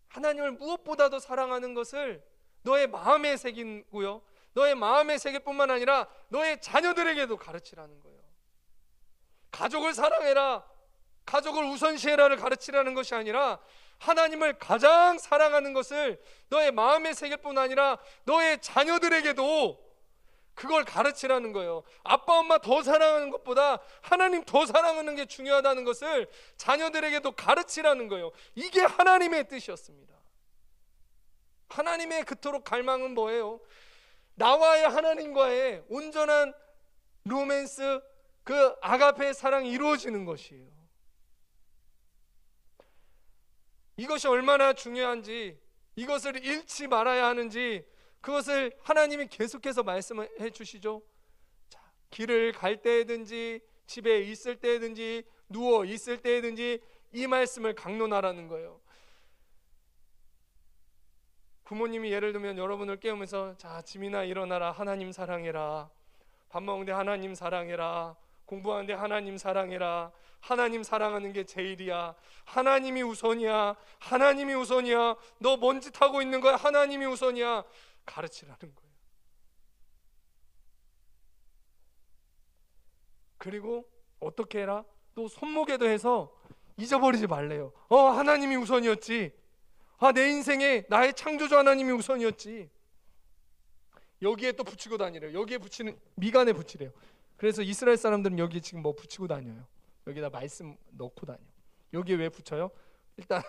하나님을 무엇보다도 사랑하는 것을 너의 마음에 새기고요, 너의 마음에 새길 뿐만 아니라 너의 자녀들에게도 가르치라는 거예요. 가족을 사랑해라, 가족을 우선시해라를 가르치라는 것이 아니라 하나님을 가장 사랑하는 것을 너의 마음에 새길 뿐 아니라 너의 자녀들에게도 그걸 가르치라는 거예요. 아빠 엄마 더 사랑하는 것보다 하나님 더 사랑하는 게 중요하다는 것을 자녀들에게도 가르치라는 거예요. 이게 하나님의 뜻이었습니다. 하나님의 그토록 갈망은 뭐예요? 나와의 하나님과의 온전한 로맨스, 그 아가페의 사랑이 이루어지는 것이에요. 이것이 얼마나 중요한지, 이것을 잃지 말아야 하는지 그것을 하나님이 계속해서 말씀해 주시죠. 자, 길을 갈 때든지 집에 있을 때든지 누워 있을 때든지 이 말씀을 강론하라는 거예요. 부모님이 예를 들면 여러분을 깨우면서, 자, 지민아 일어나라, 하나님 사랑해라, 밥 먹는데 하나님 사랑해라, 공부하는데 하나님 사랑해라, 하나님 사랑하는 게 제일이야, 하나님이 우선이야, 하나님이 우선이야, 너 뭔 짓 하고 있는 거야, 하나님이 우선이야 가르치라는 거예요. 그리고 어떻게 해라? 또 손목에도 해서 잊어버리지 말래요. 하나님이 우선이었지, 내 인생에 나의 창조주 하나님이 우선이었지. 여기에 또 붙이고 다니래요. 여기에 붙이는, 미간에 붙이래요. 그래서 이스라엘 사람들은 여기 지금 뭐 붙이고 다녀요. 여기다 말씀 넣고 다녀. 여기에 왜 붙여요? 일단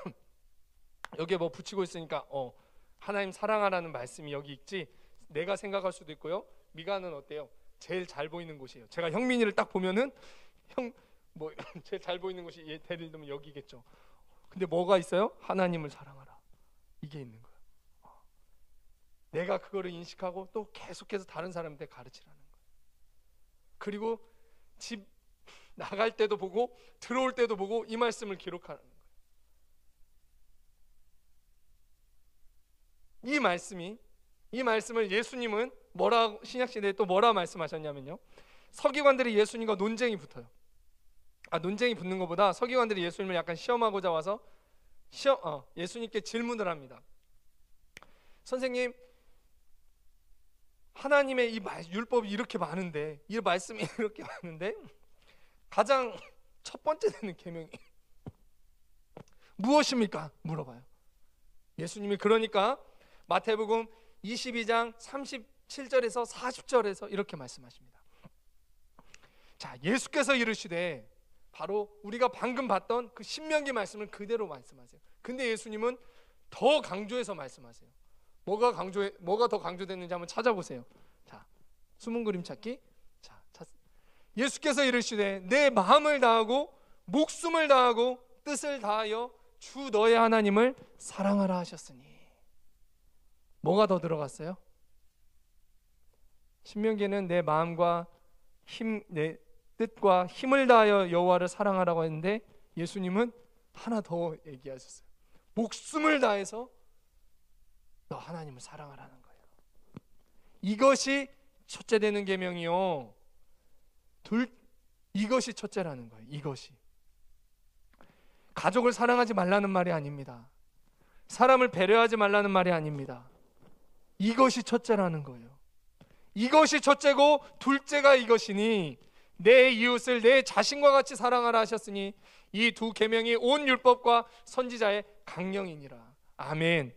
여기에 뭐 붙이고 있으니까 하나님 사랑하라는 말씀이 여기 있지, 내가 생각할 수도 있고요. 미간은 어때요? 제일 잘 보이는 곳이에요. 제가 형민이를 딱 보면은 제일 잘 보이는 곳이, 얘 예를 들면 여기겠죠. 근데 뭐가 있어요? 하나님을 사랑하라, 이게 있는 거예요. 내가 그거를 인식하고 또 계속해서 다른 사람한테 가르치라는 거예요. 그리고 집 나갈 때도 보고 들어올 때도 보고 이 말씀을 기록하는 거예요. 이 말씀을 예수님은 신약시대에 또 뭐라 말씀하셨냐면요, 서기관들이 예수님과 논쟁이 붙어요. 논쟁이 붙는 것보다 서기관들이 예수님을 약간 시험하고자 와서 예수님께 질문을 합니다. 선생님, 하나님의 이 율법이 이렇게 많은데, 이 말씀이 이렇게 많은데 가장 첫 번째 되는 계명이 무엇입니까? 물어봐요. 예수님이 그러니까 마태복음 22장 37절에서 40절에서 이렇게 말씀하십니다. 자, 예수께서 이르시되, 바로 우리가 방금 봤던 그 신명기 말씀을 그대로 말씀하세요. 근데 예수님은 더 강조해서 말씀하세요. 뭐가 더 강조됐는지 한번 찾아보세요. 자, 숨은 그림 찾기. 자, 예수께서 이르시되 내 마음을 다하고 목숨을 다하고 뜻을 다하여 주 너의 하나님을 사랑하라 하셨으니. 뭐가 더 들어갔어요? 신명기에는 내 마음과 내 뜻과 힘을 다하여 여호와를 사랑하라고 했는데, 예수님은 하나 더 얘기하셨어요. 목숨을 다해서 너 하나님을 사랑하라는 거예요. 이것이 첫째 되는 계명이요. 이것이 첫째라는 거예요. 이것이. 가족을 사랑하지 말라는 말이 아닙니다. 사람을 배려하지 말라는 말이 아닙니다. 이것이 첫째라는 거예요. 이것이 첫째고 둘째가 이것이니 내 이웃을 내 자신과 같이 사랑하라 하셨으니 이 두 계명이 온 율법과 선지자의 강령이니라. 아멘.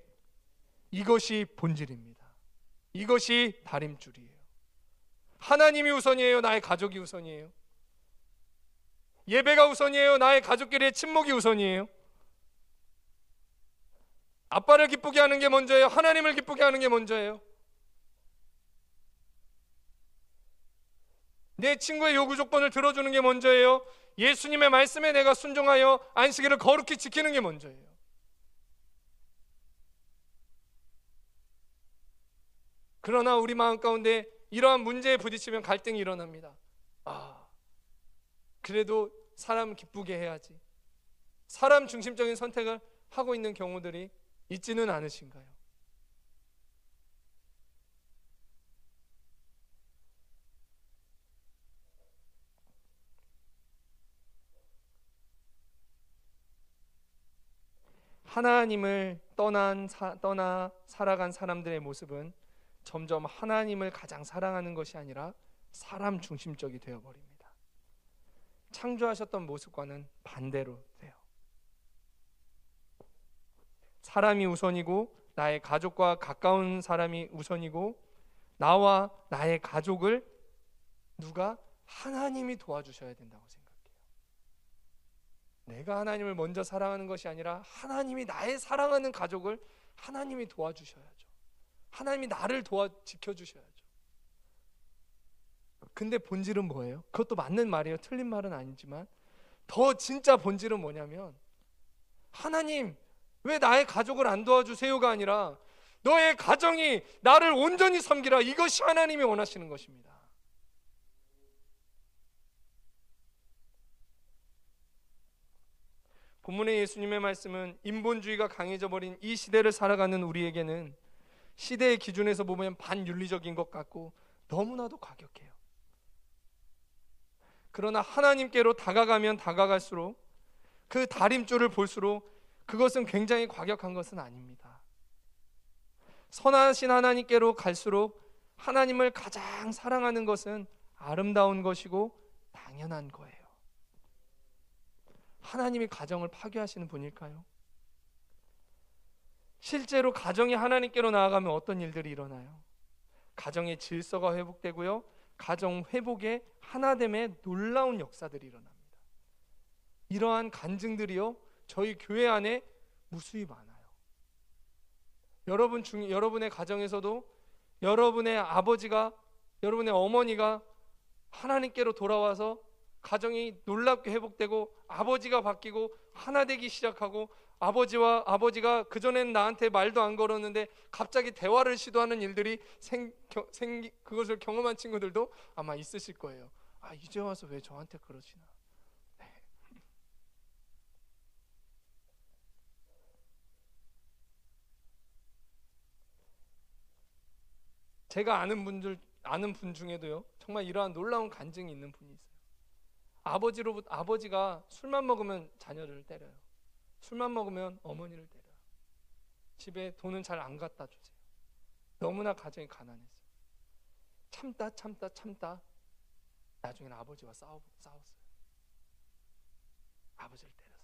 이것이 본질입니다. 이것이 다림줄이에요. 하나님이 우선이에요? 나의 가족이 우선이에요? 예배가 우선이에요? 나의 가족끼리의 친목이 우선이에요? 아빠를 기쁘게 하는 게 먼저예요? 하나님을 기쁘게 하는 게 먼저예요? 내 친구의 요구 조건을 들어주는 게 먼저예요? 예수님의 말씀에 내가 순종하여 안식일을 거룩히 지키는 게 먼저예요? 그러나 우리 마음 가운데 이러한 문제에 부딪히면 갈등이 일어납니다. 그래도 사람 기쁘게 해야지, 사람 중심적인 선택을 하고 있는 경우들이 있지는 않으신가요? 하나님을 떠나 살아간 사람들의 모습은 점점 하나님을 가장 사랑하는 것이 아니라 사람 중심적이 되어버립니다. 창조하셨던 모습과는 반대로 돼요. 사람이 우선이고 나의 가족과 가까운 사람이 우선이고 나와 나의 가족을 누가? 하나님이 도와주셔야 된다고 생각해요. 내가 하나님을 먼저 사랑하는 것이 아니라 하나님이 나의 사랑하는 가족을 하나님이 도와주셔야죠. 하나님이 나를 지켜주셔야죠. 근데 본질은 뭐예요? 그것도 맞는 말이에요. 틀린 말은 아니지만 더 진짜 본질은 뭐냐면, 하나님 왜 나의 가족을 안 도와주세요가 아니라 너의 가정이 나를 온전히 섬기라, 이것이 하나님이 원하시는 것입니다. 본문의 예수님의 말씀은 인본주의가 강해져 버린 이 시대를 살아가는 우리에게는 시대의 기준에서 보면 반윤리적인 것 같고 너무나도 과격해요. 그러나 하나님께로 다가가면 다가갈수록 그 다림줄을 볼수록 그것은 굉장히 과격한 것은 아닙니다. 선하신 하나님께로 갈수록 하나님을 가장 사랑하는 것은 아름다운 것이고 당연한 거예요. 하나님이 가정을 파괴하시는 분일까요? 실제로 가정이 하나님께로 나아가면 어떤 일들이 일어나요? 가정의 질서가 회복되고요, 가정 회복의 하나됨의 놀라운 역사들이 일어납니다. 이러한 간증들이요, 저희 교회 안에 무수히 많아요. 여러분의 가정에서도 여러분의 아버지가, 여러분의 어머니가 하나님께로 돌아와서 가정이 놀랍게 회복되고 아버지가 바뀌고 하나 되기 시작하고, 아버지가 그전엔 나한테 말도 안 걸었는데 갑자기 대화를 시도하는 일들이 그것을 경험한 친구들도 아마 있으실 거예요. 아, 이제 와서 왜 저한테 그러시나. 네. 제가 아는 분 중에도요, 정말 이러한 놀라운 간증이 있는 분이 있어요. 아버지가 술만 먹으면 자녀를 때려요. 술만 먹으면 어머니를 때려요. 집에 돈은 잘 안 갖다 주세요. 너무나 가정이 가난했어요. 참다 나중에는 아버지와 싸웠어요. 아버지를 때렸어요.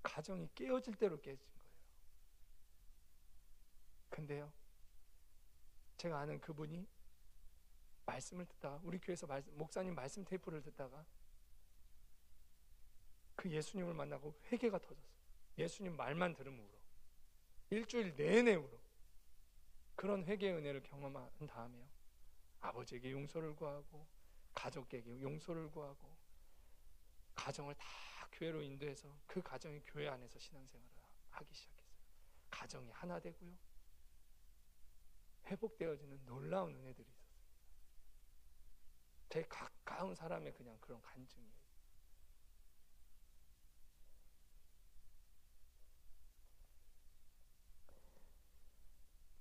가정이 깨어질 대로 깨진 거예요. 근데요, 제가 아는 그분이 말씀을 듣다가, 우리 교회에서 목사님 말씀 테이프를 듣다가 그 예수님을 만나고 회개가 터졌어요. 예수님 말만 들으면 울어. 일주일 내내 울어. 그런 회개의 은혜를 경험한 다음에요, 아버지에게 용서를 구하고 가족에게 용서를 구하고 가정을 다 교회로 인도해서 그 가정이 교회 안에서 신앙생활을 하기 시작했어요. 가정이 하나 되고요, 회복되어지는 놀라운 은혜들이 있었어요. 제 가까운 사람의 그냥 그런 간증이에요.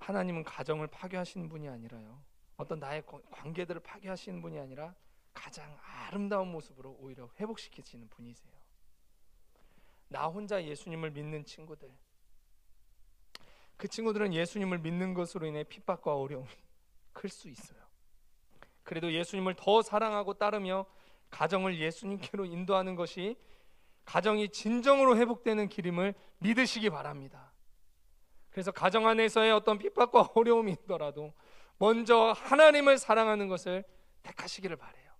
하나님은 가정을 파괴하시는 분이 아니라요, 어떤 나의 관계들을 파괴하시는 분이 아니라 가장 아름다운 모습으로 오히려 회복시키시는 분이세요. 나 혼자 예수님을 믿는 친구들, 그 친구들은 예수님을 믿는 것으로 인해 핍박과 어려움이 클 수 있어요. 그래도 예수님을 더 사랑하고 따르며 가정을 예수님께로 인도하는 것이 가정이 진정으로 회복되는 길임을 믿으시기 바랍니다. 그래서 가정 안에서의 어떤 핍박과 어려움이 있더라도 먼저 하나님을 사랑하는 것을 택하시기를 바라요.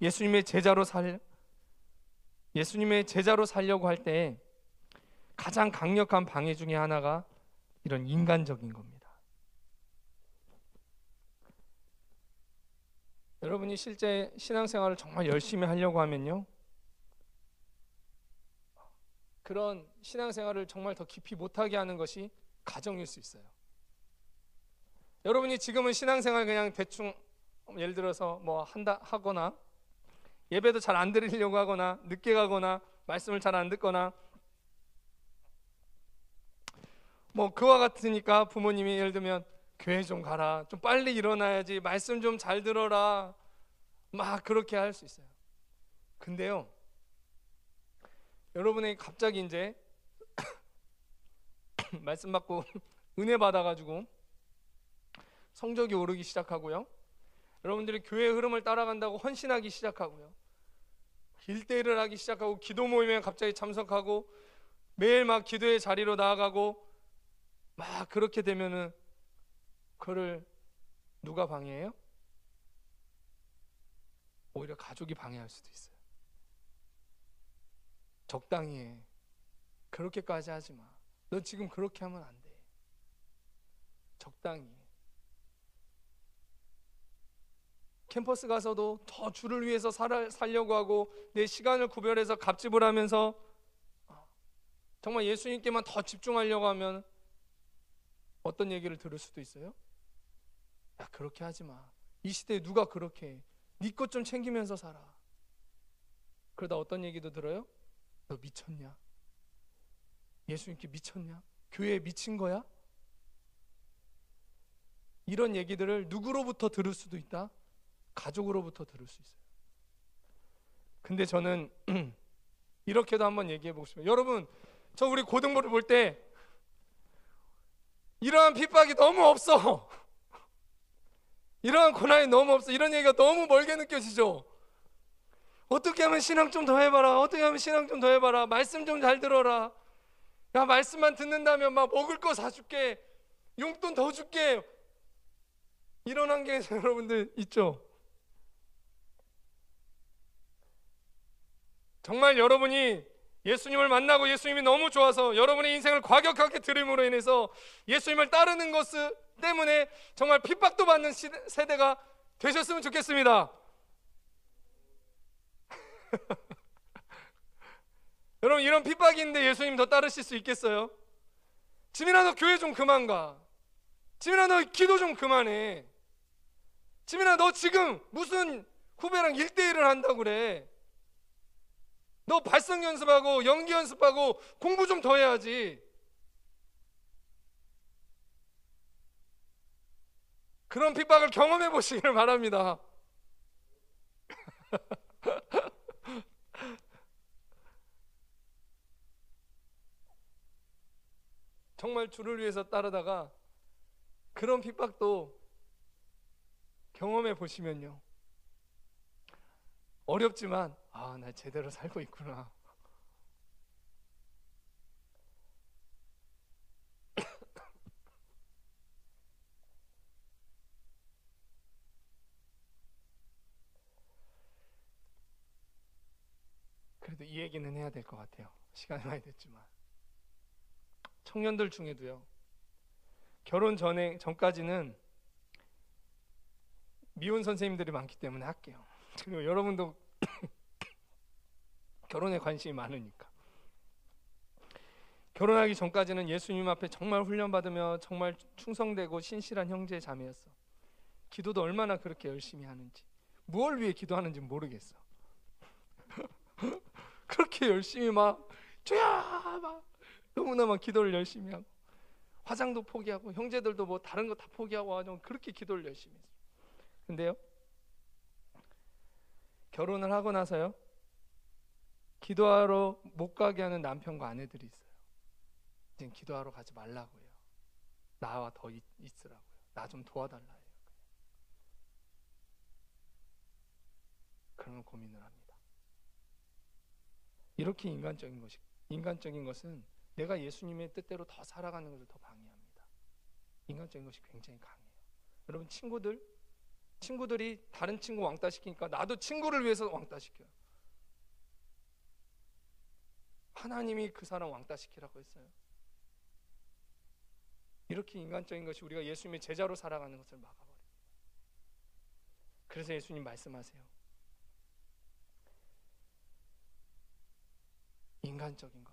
예수님의 제자로 살려고 할 때 가장 강력한 방해 중에 하나가 이런 인간적인 겁니다. 여러분이 실제 신앙생활을 정말 열심히 하려고 하면요, 그런 신앙생활을 정말 더 깊이 못하게 하는 것이 가정일 수 있어요. 여러분이 지금은 신앙생활 그냥 대충, 예를 들어서 뭐 하거나 예배도 잘 안 드리려고 하거나 늦게 가거나 말씀을 잘 안 듣거나 뭐 그와 같으니까 부모님이 예를 들면 교회 좀 가라, 좀 빨리 일어나야지, 말씀 좀 잘 들어라, 막 그렇게 할 수 있어요. 근데요, 여러분이 갑자기 이제 말씀 받고 은혜 받아가지고 성적이 오르기 시작하고요, 여러분들이 교회 흐름을 따라간다고 헌신하기 시작하고요, 1대1을 하기 시작하고 기도 모임에 갑자기 참석하고 매일 막 기도의 자리로 나아가고 막 그렇게 되면은 그를 누가 방해해요? 오히려 가족이 방해할 수도 있어요. 적당히 해. 그렇게까지 하지 마. 너 지금 그렇게 하면 안 돼. 적당히 해. 캠퍼스 가서도 더 주를 위해서 살려고 하고 내 시간을 구별해서 갑집을 하면서 정말 예수님께만 더 집중하려고 하면 어떤 얘기를 들을 수도 있어요? 야, 그렇게 하지 마. 이 시대에 누가 그렇게 해. 네 것 좀 챙기면서 살아. 그러다 어떤 얘기도 들어요? 너 미쳤냐? 예수님께 미쳤냐? 교회에 미친 거야? 이런 얘기들을 누구로부터 들을 수도 있다? 가족으로부터 들을 수 있어요. 근데 저는 이렇게도 한번 얘기해 보고 싶어요. 여러분, 저 우리 고등부를 볼 때 이러한 핍박이 너무 없어. 이러한 고난이 너무 없어. 이런 얘기가 너무 멀게 느껴지죠. 어떻게 하면 신앙 좀 더 해봐라. 어떻게 하면 신앙 좀 더 해봐라. 말씀 좀 잘 들어라. 야, 말씀만 듣는다면 막 먹을 거 사줄게. 용돈 더 줄게. 이런 환경에서 여러분들 있죠. 정말 여러분이 예수님을 만나고 예수님이 너무 좋아서 여러분의 인생을 과격하게 들임으로 인해서 예수님을 따르는 것 때문에 정말 핍박도 받는 세대가 되셨으면 좋겠습니다. 여러분, 이런 핍박이 있는데 예수님 더 따르실 수 있겠어요? 지민아, 너 교회 좀 그만 가. 지민아, 너 기도 좀 그만해. 지민아, 너 지금 무슨 후배랑 1대1을 한다고 그래. 너 발성 연습하고 연기 연습하고 공부 좀 더 해야지. 그런 핍박을 경험해 보시기를 바랍니다. 정말 주를 위해서 따르다가 그런 핍박도 경험해 보시면요, 어렵지만 나 제대로 살고 있구나. 그래도 이 얘기는 해야 될 것 같아요. 시간이 많이 됐지만 청년들 중에도요, 결혼 전까지는 미혼 선생님들이 많기 때문에 할게요. 그리고 여러분도 결혼에 관심이 많으니까 결혼하기 전까지는 예수님 앞에 정말 훈련받으며 정말 충성되고 신실한 형제 자매였어. 기도도 얼마나 그렇게 열심히 하는지, 무엇을 위해 기도하는지 모르겠어. 그렇게 열심히 막 주야 막 너무나 막 기도를 열심히 하고, 화장도 포기하고 형제들도 뭐 다른 거 다 포기하고 그렇게 기도를 열심히 했어. 근데요, 결혼을 하고 나서요, 기도하러 못 가게 하는 남편과 아내들이 있어요. 이제 기도하러 가지 말라고 해요. 나와 더 있으라고요. 나 좀 도와달라 해요. 그러면 고민을 합니다. 이렇게 인간적인 것은 내가 예수님의 뜻대로 더 살아가는 것을 더 방해합니다. 인간적인 것이 굉장히 강해요. 여러분, 친구들이 다른 친구 왕따 시키니까 나도 친구를 위해서 왕따 시켜요. 하나님이 그 사람 왕따 시키라고 했어요. 이렇게 인간적인 것이 우리가 예수님의 제자로 살아가는 것을 막아버립니다. 그래서 예수님 말씀하세요. 인간적인 거,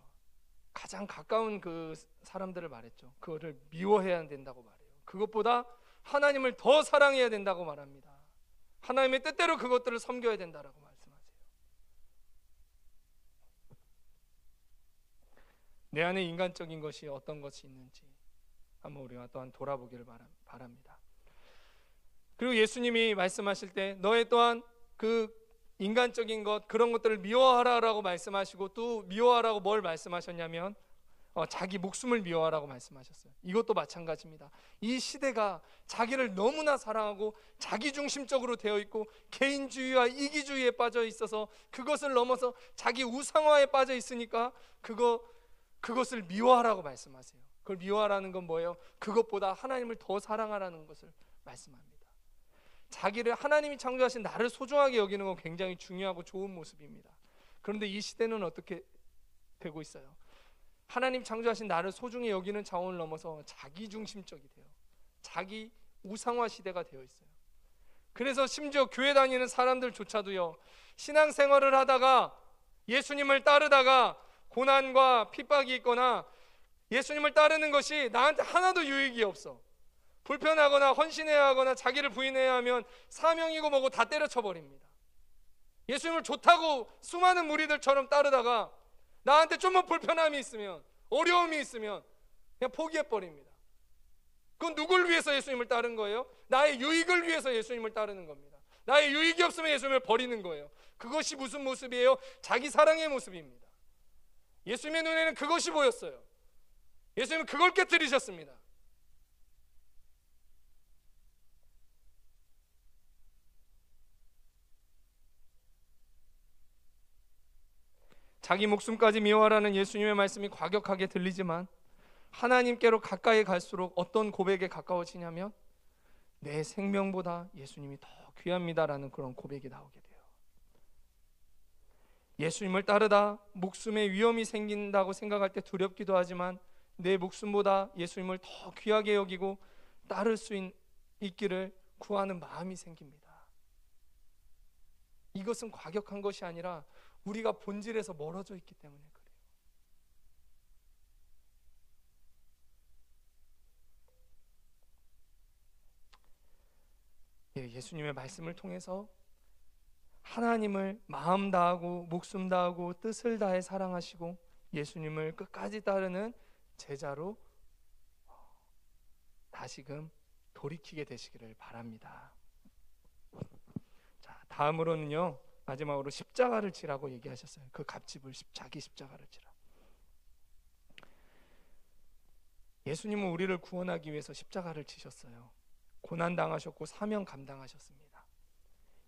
가장 가까운 그 사람들을 말했죠. 그거를 미워해야 된다고 말해요. 그것보다 하나님을 더 사랑해야 된다고 말합니다. 하나님의 뜻대로 그것들을 섬겨야 된다라고 말씀하세요. 내 안에 인간적인 것이 어떤 것이 있는지 한번 우리가 또한 돌아보기를 바랍니다. 그리고 예수님이 말씀하실 때 너의 또한 그 인간적인 것, 그런 것들을 미워하라라고 말씀하시고, 또 미워하라고 뭘 말씀하셨냐면 자기 목숨을 미워하라고 말씀하셨어요. 이것도 마찬가지입니다. 이 시대가 자기를 너무나 사랑하고 자기중심적으로 되어 있고 개인주의와 이기주의에 빠져 있어서 그것을 넘어서 자기 우상화에 빠져 있으니까 그것을 미워하라고 말씀하세요. 그걸 미워하라는 건 뭐예요? 그것보다 하나님을 더 사랑하라는 것을 말씀합니다. 자기를, 하나님이 창조하신 나를 소중하게 여기는 건 굉장히 중요하고 좋은 모습입니다. 그런데 이 시대는 어떻게 되고 있어요? 하나님 창조하신 나를 소중히 여기는 차원을 넘어서 자기중심적이 돼요. 자기 우상화 시대가 되어 있어요. 그래서 심지어 교회 다니는 사람들조차도요, 신앙생활을 하다가 예수님을 따르다가 고난과 핍박이 있거나 예수님을 따르는 것이 나한테 하나도 유익이 없어, 불편하거나 헌신해야 하거나 자기를 부인해야 하면 사명이고 뭐고 다 때려쳐 버립니다. 예수님을 좋다고 수많은 무리들처럼 따르다가 나한테 좀만 불편함이 있으면, 어려움이 있으면 그냥 포기해 버립니다. 그건 누굴 위해서 예수님을 따른 거예요? 나의 유익을 위해서 예수님을 따르는 겁니다. 나의 유익이 없으면 예수님을 버리는 거예요. 그것이 무슨 모습이에요? 자기 사랑의 모습입니다. 예수님의 눈에는 그것이 보였어요. 예수님은 그걸 깨뜨리셨습니다. 자기 목숨까지 미워하라는 예수님의 말씀이 과격하게 들리지만 하나님께로 가까이 갈수록 어떤 고백에 가까워지냐면 내 생명보다 예수님이 더 귀합니다라는 그런 고백이 나오게 돼요. 예수님을 따르다 목숨에 위험이 생긴다고 생각할 때 두렵기도 하지만 내 목숨보다 예수님을 더 귀하게 여기고 따를 수 있기를 구하는 마음이 생깁니다. 이것은 과격한 것이 아니라 우리가 본질에서 멀어져 있기 때문에 그래요. 예수님의 말씀을 통해서 하나님을 마음 다하고 목숨 다하고 뜻을 다해 사랑하시고 예수님을 끝까지 따르는 제자로 다시금 돌이키게 되시기를 바랍니다. 자, 다음으로는요, 마지막으로 십자가를 지라고 얘기하셨어요. 그 값집을 자기 십자가를 지라. 예수님은 우리를 구원하기 위해서 십자가를 지셨어요. 고난 당하셨고 사명 감당하셨습니다.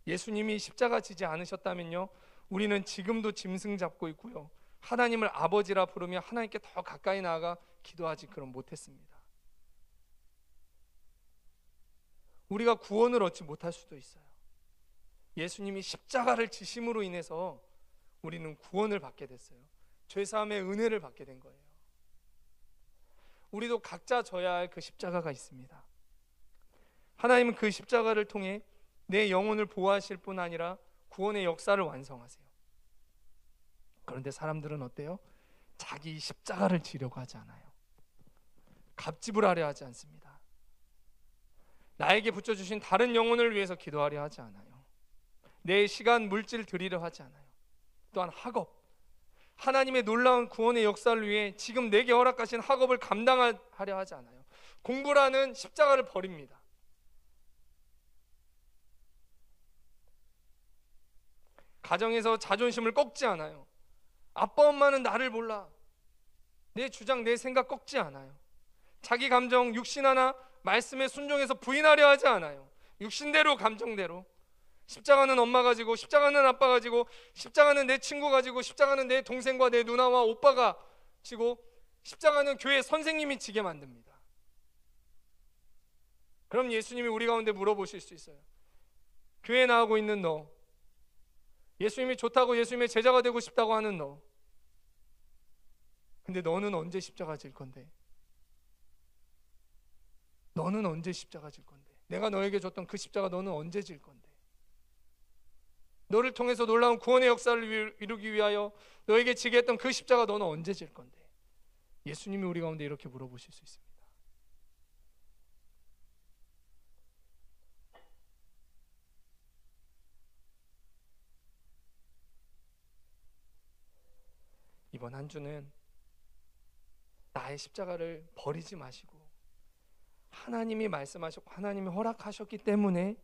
예수님이 십자가 지지 않으셨다면요, 우리는 지금도 짐승 잡고 있고요, 하나님을 아버지라 부르며 하나님께 더 가까이 나아가 기도하지 그럼 못했습니다. 우리가 구원을 얻지 못할 수도 있어요. 예수님이 십자가를 지심으로 인해서 우리는 구원을 받게 됐어요. 죄사함의 은혜를 받게 된 거예요. 우리도 각자 져야 할 그 십자가가 있습니다. 하나님은 그 십자가를 통해 내 영혼을 보호하실 뿐 아니라 구원의 역사를 완성하세요. 그런데 사람들은 어때요? 자기 십자가를 지려고 하지 않아요. 값집을 하려 하지 않습니다. 나에게 붙여주신 다른 영혼을 위해서 기도하려 하지 않아요. 내 시간, 물질 드리려 하지 않아요. 또한 학업, 하나님의 놀라운 구원의 역사를 위해 지금 내게 허락하신 학업을 감당하려 하지 않아요. 공부라는 십자가를 버립니다. 가정에서 자존심을 꺾지 않아요. 아빠 엄마는 나를 몰라, 내 주장 내 생각 꺾지 않아요. 자기 감정, 육신 하나 말씀에 순종해서 부인하려 하지 않아요. 육신대로 감정대로. 십자가는 엄마 가지고, 십자가는 아빠 가지고, 십자가는 내 친구 가지고, 십자가는 내 동생과 내 누나와 오빠가 지고, 십자가는 교회 선생님이 지게 만듭니다. 그럼 예수님이 우리 가운데 물어보실 수 있어요. 교회 나오고 있는 너, 예수님이 좋다고 예수님의 제자가 되고 싶다고 하는 너, 근데 너는 언제 십자가 질 건데? 너는 언제 십자가 질 건데? 내가 너에게 줬던 그 십자가 너는 언제 질 건데? 너를 통해서 놀라운 구원의 역사를 이루기 위하여 너에게 지게 했던 그 십자가 너는 언제 질 건데? 예수님이 우리 가운데 이렇게 물어보실 수 있습니다. 이번 한 주는 나의 십자가를 버리지 마시고 하나님이 말씀하셨고 하나님이 허락하셨기 때문에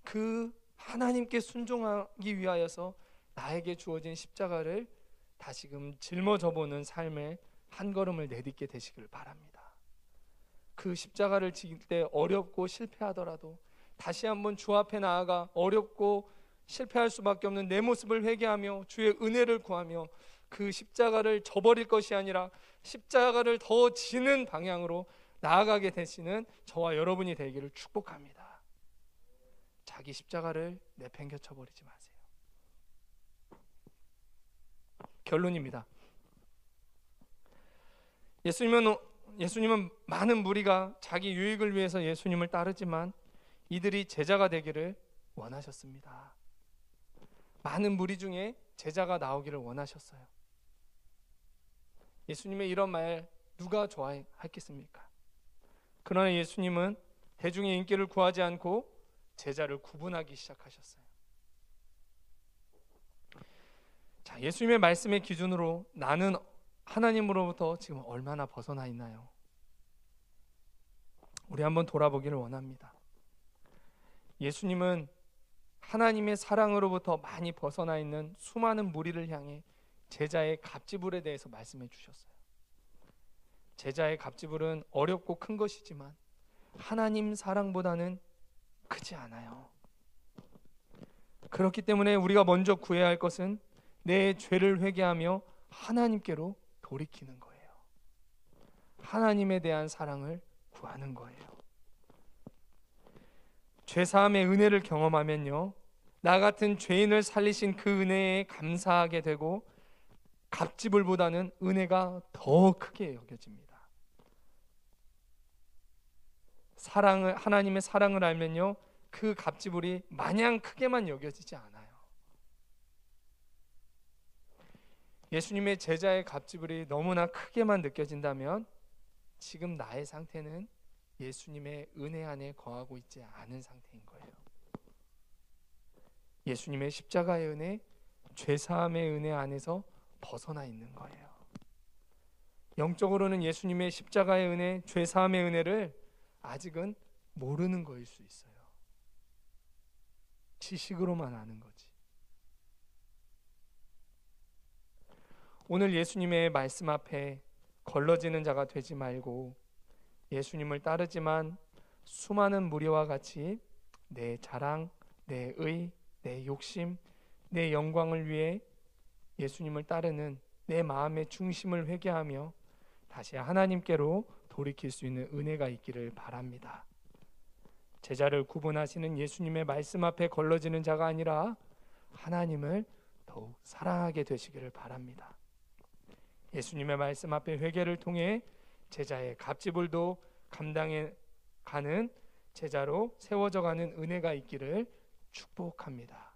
그 하나님께 순종하기 위하여서 나에게 주어진 십자가를 다시금 짊어져보는 삶의 한 걸음을 내딛게 되시길 바랍니다. 그 십자가를 지길 때 어렵고 실패하더라도 다시 한번 주 앞에 나아가 어렵고 실패할 수밖에 없는 내 모습을 회개하며 주의 은혜를 구하며 그 십자가를 저버릴 것이 아니라 십자가를 더 지는 방향으로 나아가게 되시는 저와 여러분이 되기를 축복합니다. 자기 십자가를 내팽개쳐 버리지 마세요. 결론입니다. 예수님은 많은 무리가 자기 유익을 위해서 예수님을 따르지만 이들이 제자가 되기를 원하셨습니다. 많은 무리 중에 제자가 나오기를 원하셨어요. 예수님의 이런 말 누가 좋아했겠습니까? 그러나 예수님은 대중의 인기를 구하지 않고 제자를 구분하기 시작하셨어요. 자, 예수님의 말씀의 기준으로 나는 하나님으로부터 지금 얼마나 벗어나 있나요? 우리 한번 돌아보기를 원합니다. 예수님은 하나님의 사랑으로부터 많이 벗어나 있는 수많은 무리를 향해 제자의 갑지불에 대해서 말씀해 주셨어요. 제자의 갑지불은 어렵고 큰 것이지만 하나님 사랑보다는 크지 않아요. 그렇기 때문에 우리가 먼저 구해야 할 것은 내 죄를 회개하며 하나님께로 돌이키는 거예요. 하나님에 대한 사랑을 구하는 거예요. 죄사함의 은혜를 경험하면요, 나 같은 죄인을 살리신 그 은혜에 감사하게 되고 갑지불보다는 은혜가 더 크게 여겨집니다. 하나님의 사랑을 알면요, 그 갑지불이 마냥 크게만 여겨지지 않아요. 예수님의 제자의 갑지불이 너무나 크게만 느껴진다면 지금 나의 상태는 예수님의 은혜 안에 거하고 있지 않은 상태인 거예요. 예수님의 십자가의 은혜, 죄사함의 은혜 안에서 벗어나 있는 거예요. 영적으로는 예수님의 십자가의 은혜, 죄사함의 은혜를 아직은 모르는 거일 수 있어요. 지식으로만 아는 거지. 오늘 예수님의 말씀 앞에 걸러지는 자가 되지 말고 예수님을 따르지만 수많은 무리와 같이 내 자랑, 내 의, 내 욕심, 내 영광을 위해 예수님을 따르는 내 마음의 중심을 회개하며 다시 하나님께로 돌이킬 수 있는 은혜가 있기를 바랍니다. 제자를 구분하시는 예수님의 말씀 앞에 걸러지는 자가 아니라 하나님을 더욱 사랑하게 되시기를 바랍니다. 예수님의 말씀 앞에 회개를 통해 제자의 갑지불도 감당해 가는 제자로 세워져 가는 은혜가 있기를 축복합니다.